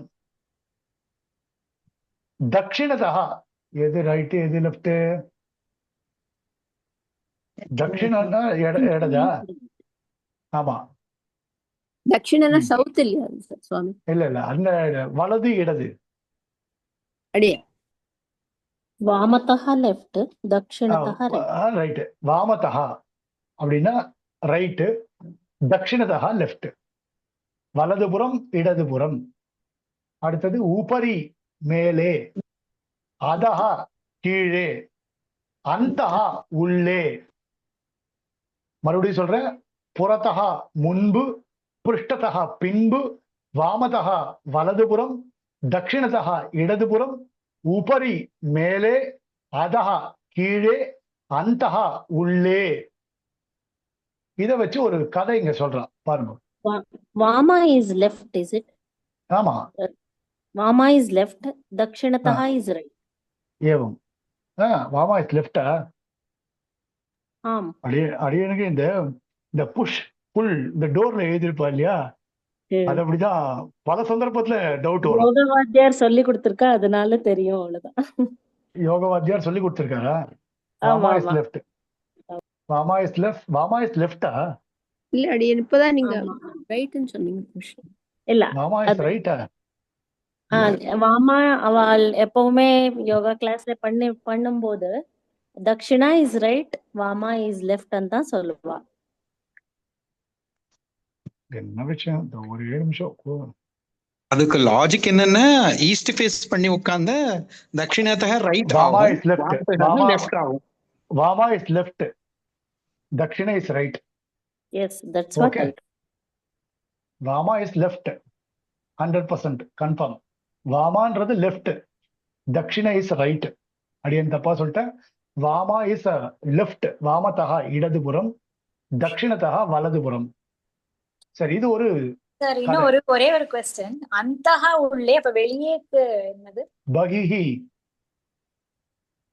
தக்ஷிணத்தः எது ரைட்டு எது லெஃப்ட்? தக்ஷிணன்னா இடதா? ஆமா. ದಕ್ಷಿಣನ ಸೌತ್ ಇಲ್ಲಿ ಸ್ವಾಮಿ. இல்ல அந்த வலது இடது. ಅಡಿಯ ವಾಮತಃ ಲೆಫ್ಟ್, ದಕ್ಷಿಣತಃ ರೈಟ್. ரைட்டு. வாமதः அப்படின்னா ரைட்டு, தக்ஷிணதः லெஃப்ட். வலதுபுறம் இடதுபுறம். அடுத்தது உபரி மேலே, அதஹ கீழே, அந்தஹ உள்ளே. மறுபடியும் சொல்றேன். புறத்தஹ முன்பு, பிருஷ்டத்தஹ பின்பு, வாமதஹ வலதுபுறம், தக்ஷிணத்தஹ இடதுபுறம், உபரி மேலே, அதஹ கீழே, அந்தஹ உள்ளே. இத வச்சு ஒரு கதை இங்க சொல்றான் பாருங்க. Vama is left, is it? ஆமா. Vama is left, Dakshinataha is right. ஏவம். வாமா இஸ் லெஃப்டா? ஆம். அடியனுக்கு இந்த புஷ் புல் இந்த டோர்ல எழுதிருப்பா இல்லையா, அது அப்படிதான் பல சந்தர்ப்பத்துல டவுட் வரும். யோகவாத்தியார் சொல்லி கொடுத்திருக்கா, அதனால தெரியும், அவ்வளவுதான். யோகவாத்தியார் சொல்லி கொடுத்திருக்காரா? ஆமா, வாமா இஸ் ஆமா. லெஃப்ட். வாமா இஸ் லெஃப்ட். வாமா இஸ் லெஃப்டா? இல்ல அடி இப்பதான் நீங்க ஆமா. ரைட்னு சொன்னீங்க. இல்ல, வாமா இஸ் ரைட்டா? வாமா அவள் எப்பவுமே யோகா கிளாஸ்ல பண்ணும்போது தக்ஷிணா இஸ் ரைட், வாமா இஸ் லெஃப்ட் தான் சொல்லுவா. என்ன விஷயம்? ஒரு 7 நிமிஷம். அதுக்கு லாஜிக் என்னன்னா, ஈஸ்ட் ஃபேஸ் பண்ணி உட்கார்ந்த தட்சிணத்தக ரைட் வாமா ஆகும், இஸ் லெஃப்ட். லெஃப்ட் ஆகும். வாமா இஸ் லெஃப்ட், தக்ஷிணா is right. Yes, that's what. Okay. வாமா இஸ் லெஃப்ட் 100% கன்ஃபார்ம். வாமான்றது லெஃப்ட், தக்ஷிணா இஸ் ரைட். அடியன் தப்பா சொல்லிட்டேன். வாமா இஸ் லெஃப்ட், வாமதஹ இடதுபுறம், தக்ஷிணத்தஹ வலதுபுறம். சரி, இது ஒரு சார் இன்னும் ஒரே ஒரு கொஸ்டின். அந்தஹா உள்ளே, அப்ப வெளியேக்கு என்னது? பகிஹி.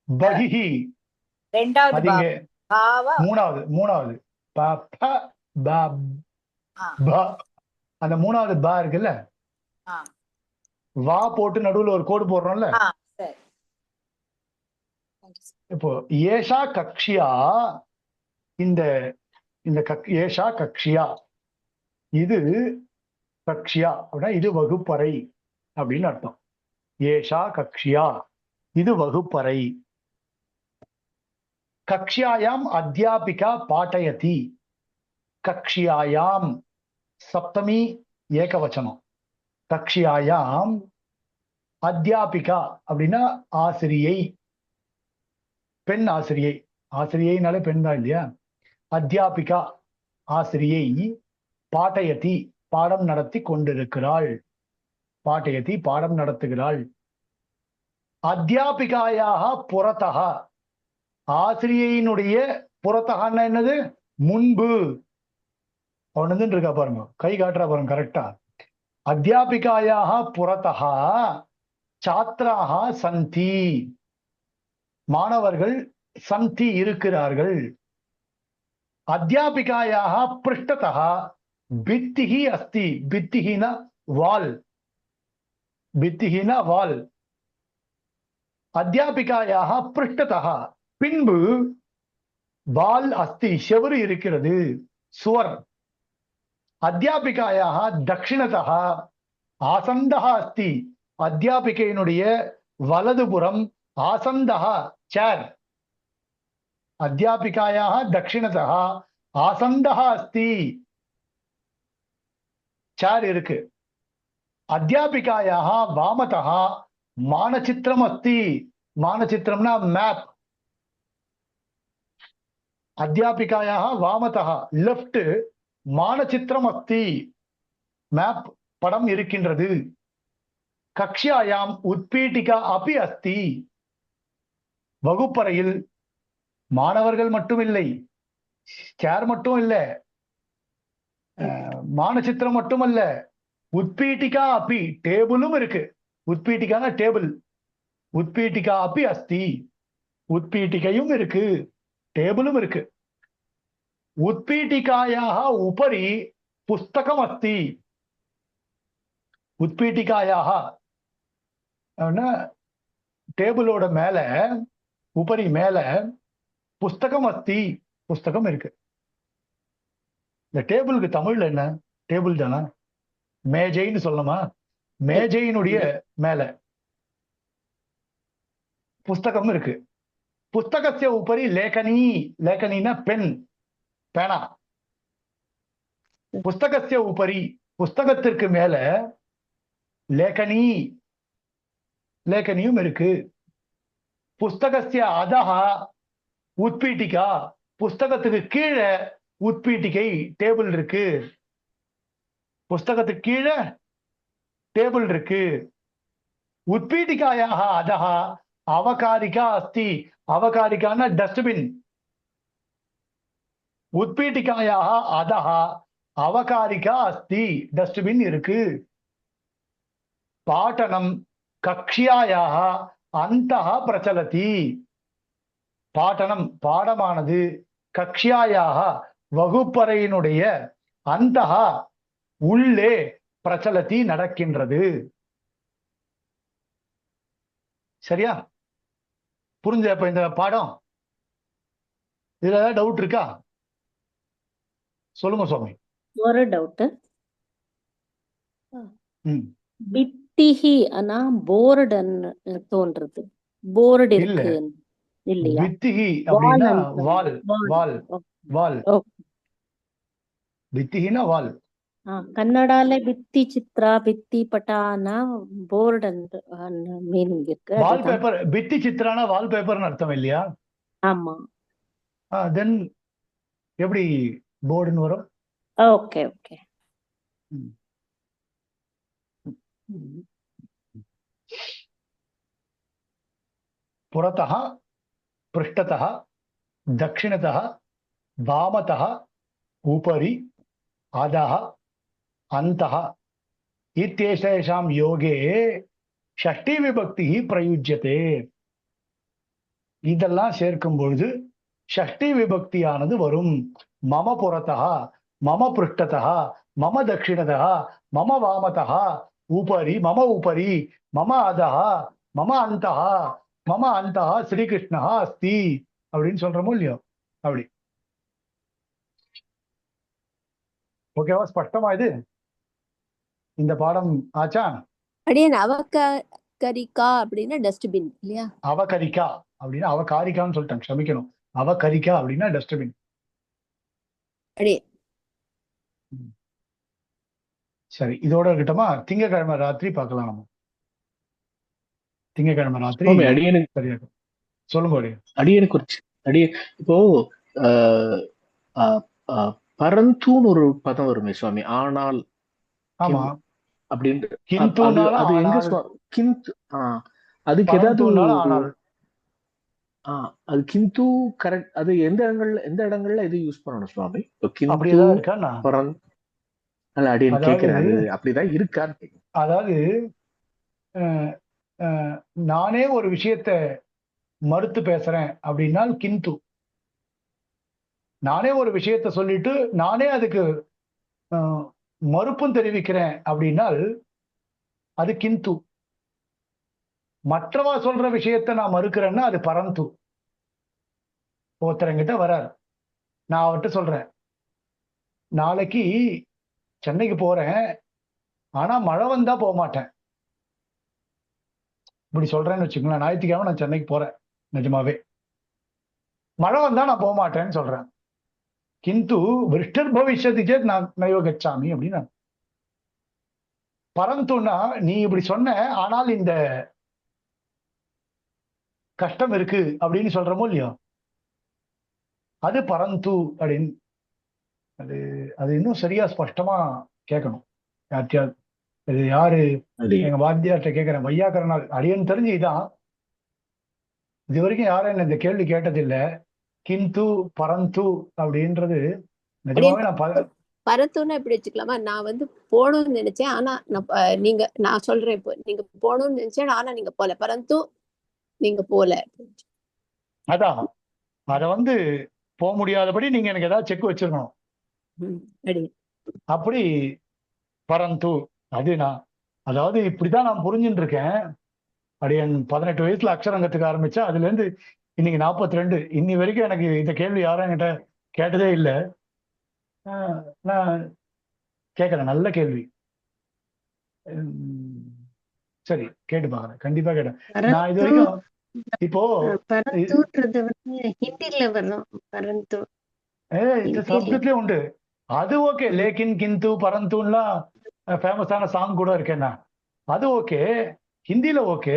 பகிஹி ரெண்டாவது அது இங்க பாவா. மூணாவது ப ப ப ப. அந்த மூணாவது பா இருக்குல்ல, ஆ. வா போட்டு நடுவுல ஒரு கோடு போடுறோம்ல. சரி. இப்போ ஏஷா கக்ஷியா, இந்த ஏஷா கக்ஷியா, இது கக்ஷியா அப்படின்னா இது வகுப்பறை அப்படின்னு அர்த்தம். ஏஷா கக்ஷியா, இது வகுப்பறை. கக்ஷியாயாம் அத்தியாபிகா பாட்டயதி. கக்ஷியாயாம் சப்தமி ஏகவச்சனம். கக்ஷியாயாம் அத்தியாபிகா அப்படின்னா ஆசிரியை, பெண் ஆசிரியை. ஆசிரியைனாலே பெண் தான் இல்லையா? அத்தியாபிகா ஆசிரியை, பாட்டயதி பாடம் நடத்தி கொண்டிருக்கிறாள். பாட்டயதி பாடம் நடத்துகிறாள். அத்தியாபிகாயாக புறத்தக, ஆசிரியையினுடைய புறத்தகன்னா என்னது? முன்பு. அவனு இருக்கா பாருங்க, கை காட்டுறா பாருங்க கரெக்டா. அத்தியாபிகாயாக புறத்தக சாத்ராக சந்தி, மாணவர்கள் சந்தி இருக்கிறார்கள். அத்தியாபிகாயாக பிருஷ்டதः பித்திஹி அஸ்தி, பித்திஹினா வால், பித்திஹினா வால். அத்தியாபிகாயாக பிருஷ்டதः பின்பு வால் அஸ்தி, செவரு இருக்கிறது, சுவர். அத்தியாபிகாயாக தட்சிணதः ஆசந்தः அஸ்தி, அத்தியாபிகையினுடைய வலதுபுறம் ஆசந்தः சேர். அத்தியாபிகாயாக தட்சிணதः ஆசந்தः அஸ்தி, சேர் இருக்கு. அத்தியாபிகாயாக வாமதः மானச்சித்திரம் அஸ்தி, மானச்சித்திரம்னா மேப். அத்தியாபிகாயாக வாமதः லெஃப்ட் மானச்சித்திரம் அஸ்தி, மேப் படம் இருக்கின்றது. கக்ஷாயாம் உத்பீட்டிகா அபி அஸ்தி, வகுப்பறையில் மாணவர்கள் மட்டும் இல்லை, சேர் மட்டும் இல்ல, மானச்சித்திரம் மட்டுமல்ல, உத்பீட்டிகா அப்பி டேபிளும் இருக்கு. உத்பீட்டிகான டேபிள், உத்பீட்டிகா அப்பி அஸ்தி, உத்பீட்டிகையும் இருக்கு, டேபிளும் இருக்கு. உத்பீட்டிகாயாக உபரி புஸ்தகம் அஸ்தி, உத்பீட்டிகாயாக டேபிளோட மேல உபரி மேல புஸ்தகம் அஸ்தி, புஸ்தகம் இருக்கு. இந்த டேபிளுக்கு தமிழ்ல என்ன? டேபிள் தானா? மேஜைன்னு சொல்லணுமா? மேஜையினுடைய மேல புஸ்தகம் இருக்கு. புஸ்தகத்திய உபரி லேகனி, லேகனினா பென், பேனா. புஸ்தகத்திய உபரி, புஸ்தகத்திற்கு மேல லேகனி, லேகனியும் இருக்கு. புஸ்தகத்திய அதஹா உத்பீட்டிகா, புஸ்தகத்துக்கு கீழே உத்பீட்டிகை டேபிள் இருக்கு. புஸ்தகத்துக்கு கீழே டேபிள் இருக்கு. உத்பீட்டிகாயாக அதஹா அவகாரிகா அஸ்தி, அவகாரிகான டஸ்ட்பின். உத்பீட்டிகாயாக அதஹா அவகாரிகா அஸ்தி, டஸ்ட்பின் இருக்கு. பாட்டனம் கக்ஷியாயாக அந்தஹ பிரச்சலதி, பாட்டனம் பாடமானது கக்ஷியாயாக வகுப்பறையினுடைய அந்தஹ உள்ளே பிரச்சலதி நடக்கின்றது. சரியா? புரிஞ்ச இப்ப இந்த பாடம்? இதுல ஏதாவது டவுட் இருக்கா? சொல்லுங்க சுவாமி. ஒரு டவுட். ம். பித்திஹி ஆனா போர்டுன்னு தோன்றது. போர்டு இல்ல, இருக்கு இல்லையா? வித்திகி வால் அப்படின்னா அனுப்புறது. வால், வால், வால். ஓகே. வித்திகினா வால். ಕನ್ನಡಾಲೆ ಭಿತ್ತಿ ಚಿತ್ರ ಭಿತ್ತಿ ಪಟಾನ ಬೋರ್ಡ್ ಅಂತ ಮೀನಿಂಗ್ இருக்கு. வால் பேப்பர், பித்தி சித்திரானா வால் பேப்பர்னு அர்த்தம் இல்லையா? ஆமா. தென் எப்படி போர்டுன்னு வரும்? Okay okay. புறத்தः पृष्ठतः दक्षिणतः वामतः उपरि अधः अन्तः इत्येषां योगे षष्ठी विभक्ति प्रयुज्यते. இதெல்லாம் சேர்க்கும் பொழுது ஷஷ்டி விபக்தியானது வரும். மம புறத்தः, மம पृष्ठतः, மம दक्षिणतः, மம वामतः, उपरि, मम उपरि, मम अधः, मम अन्तः, மம அந்தஹ ஸ்ரீகிருஷ்ணா அஸ்தி அப்படின்னு சொல்றோமோ இல்லையோ அப்படி. ஓகேவா? ஸ்பஷ்டமா இது இந்த பாடம் ஆச்சா? அடியன் அவகரிக்கா அப்படின்னா டஸ்ட்பின் இல்லையா? அவகரிக்கா அப்படின்னா அவகாரிக்கான்னு சொல்லிட்டேன், க்ஷமிக்கணும். அவகரிக்கா அப்படின்னா டஸ்ட்பின். அடியே சரி, இதோட இருக்கட்டுமா? திங்கக்கிழமை ராத்திரி பார்க்கலாம் நம்ம. திங்கக்கிழமை ராத்திரி சுவாமி, அடியனுக்கு சரியா சொல்லுங்க. அடியனுக்கு ஒரு இப்போ பரந்துன்னு ஒரு பதம் வருமே சுவாமி. ஆனால் ஆமா. அப்படின்ட்டு அது கிந்துனால அது எங்க ஆனால், கிந்து அதுக்கு ஏதாவது பரந்துனால ஆனால். அது கிந்து கரெக்ட். அது எந்த இடங்கள்ல இது யூஸ் பண்ணணும் சுவாமி? இப்போ அப்படி கிந்து ஏதாவது இருக்காண்ணா? பரன் அல்ல அப்படின்னு அதாவது கேட்கிறேன். அது அப்படிதான் இருக்கான்னு கேட்கிறேன். அதாவது அஹ், அஹ், நானே ஒரு விஷயத்த மறுத்து பேசுறேன் அப்படின்னா கிந்து. நானே ஒரு விஷயத்த சொல்லிட்டு நானே அதுக்கு அஹ், மறுப்பும் தெரிவிக்கிறேன் அப்படின்னால் அது கிந்து. மற்றவா சொல்ற விஷயத்த நான் மறுக்கிறேன்னா அது பரந்து. ஒருத்தரங்கிட்ட வரார், நான் அவர்கிட்ட சொல்றேன், நாளைக்கு சென்னைக்கு போறேன், ஆனா மழை வந்தா போக மாட்டேன். இப்படி சொல்றேன்னு வச்சுக்கோங்களேன். ஞாயிற்றுக்கிழமை நான் சென்னைக்கு போறேன், நிஜமாவே மழை வந்தா நான் போக மாட்டேன்னு சொல்றேன். கிந்து விருஷ்டர் பவிஷ்யதி சேத் நான் நைவ கச்சாமி அப்படின்னு. பரந்துன்னா நீ இப்படி சொன்ன, ஆனால் இந்த கஷ்டம் இருக்கு அப்படின்னு சொல்றமோ இல்லையோ, அது பரந்து அப்படின்னு. அது அது இன்னும் சரியா ஸ்பஷ்டமா கேட்கணும் யார்கிட்டயாவது. இது யாரு, அடியேன் எங்க வாத்தியார்ட்ட கேட்கிறேன், வையாக்கரனால். அடியன் தெரிஞ்சு இதான், இது வரைக்கும் யாரும் என்ன இந்த கேள்வி கேட்டதில்லை. கிந்து பரந்து அப்படின்றது அடியேன் நிஜமாவே நான் பரத்துன்னா இப்படி வச்சுக்கலாமா? நான் வந்து போகணும்னு நினைச்சேன், ஆனா நான் சொல்றேன், இப்போ நீங்க போகணும்னு நினைச்சேன், ஆனா நீங்க போல. பரந்து நீங்க போல. அதான் அதை வந்து போக முடியாதபடி நீங்க எனக்கு ஏதாவது செக் வச்சிருக்கணும். அடியேன் அப்படி பரந்து. அது நான் அதாவது இப்படிதான் நான் புரிஞ்சுட்டு இருக்கேன். அடியன் 18 வயசுல அக்ஷரம் கத்துக்க ஆரம்பிச்சா, அதுல இருந்து இன்னைக்கு 42, இன்னி வரைக்கும் எனக்கு இந்த கேள்வி யாரும் என்கிட்ட கேட்டதே இல்லை. நான் கேட்கறேன், நல்ல கேள்வி. சரி, கேட்டு பாக்குறேன், கண்டிப்பா கேட்டேன். நான் இது வரைக்கும் இப்போ பரந்துன்றது வந்து ஹிந்தில வரும். பரந்து சப்தத்திலே உண்டு. அது ஓகே. லேக்கின் கிந்து பரந்துலாம் ஃபேமஸான சாங் கூட இருக்கேன்னா, அது ஓகே, ஹிந்தியில ஓகே.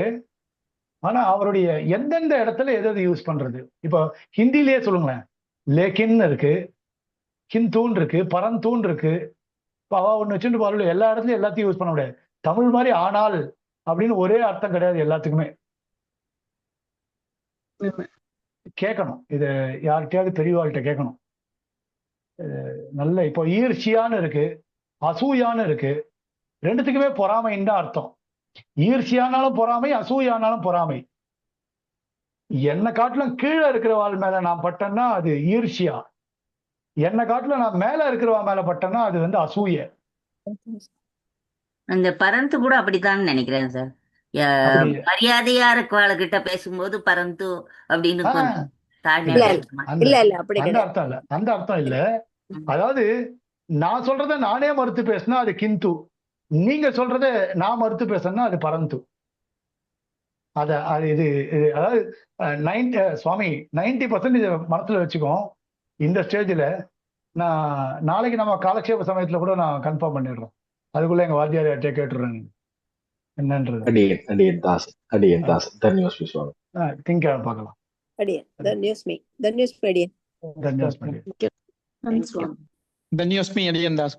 ஆனா அவருடைய எந்தெந்த இடத்துல எது யூஸ் பண்றது? இப்போ ஹிந்திலேயே சொல்லுங்களேன். லேக்கின் இருக்கு, கிந்தூன் இருக்கு, பரந்தூன் இருக்கு. இப்போ அவ ஒண்ணு வச்சுட்டு பாருல, எல்லா இடத்துலயும் எல்லாத்தையும் யூஸ் பண்ண முடியாது. தமிழ் மாதிரி ஆனால் அப்படின்னு ஒரே அர்த்தம் கிடையாது எல்லாத்துக்குமே. கேட்கணும், இது யார்கிட்டயாவது பெரியவாள்கிட்ட கேட்கணும். நல்ல இப்போ ஈர்ஷியான்னு இருக்கு, அசூயான்னு இருக்கு. ரெண்டுத்துக்குமே பொறாமைன்னு தான் அர்த்தம். ஈர்ஷியானாலும் பொறாமை, அசூயானாலும் பொறாமை. என்னை காட்டிலும் கீழே இருக்கிறவாள் மேல நான் பட்டேன்னா அது ஈர்ஷியா. என்னை காட்டிலும் நான் மேல இருக்கிறவா மேல பட்டேன்னா அது வந்து அசூய. அந்த பரந்து கூட அப்படித்தான் நினைக்கிறேன் சார். அப்படி மரியாதையா இருக்கவாளுகிட்ட பேசும்போது பரந்து அப்படின்னு கொஞ்சம் தாழ்மையா இல்ல பேசணுமா? அந்த இல்ல இல்ல அப்படி அந்த கிடையாது. அர்த்தம் இல்ல, அந்த அர்த்தம் இல்ல. அதாவது நான் சொல்றத நானே மறுத்து பேசினா அது கிந்து, நீங்க சொல்றத நான் மறுத்து பேசினா அது பரந்து. அது இது அதாவது சுவாமி 90% மனசுல வச்சுக்கோ. இந்த ஸ்டேஜ்ல நான் நாளைக்கு நம்ம காலக்ஷேப சமயத்துல கூட நான் கன்ஃபார்ம் பண்ணிடுறோம். அதுக்குள்ள எங்க வாத்தியார்கிட்ட கேட்டுடுறேன் என்னன்றது. அடியேன் தாஸ் தன்யோஸ்மி சுவாமி. திங்க பார்க்கலாம். அடியேன் தன்யோஸ்மி அடியேன். தன்யோஸ்மி. தன்யோஸ்மி அடியன் தாஸ்.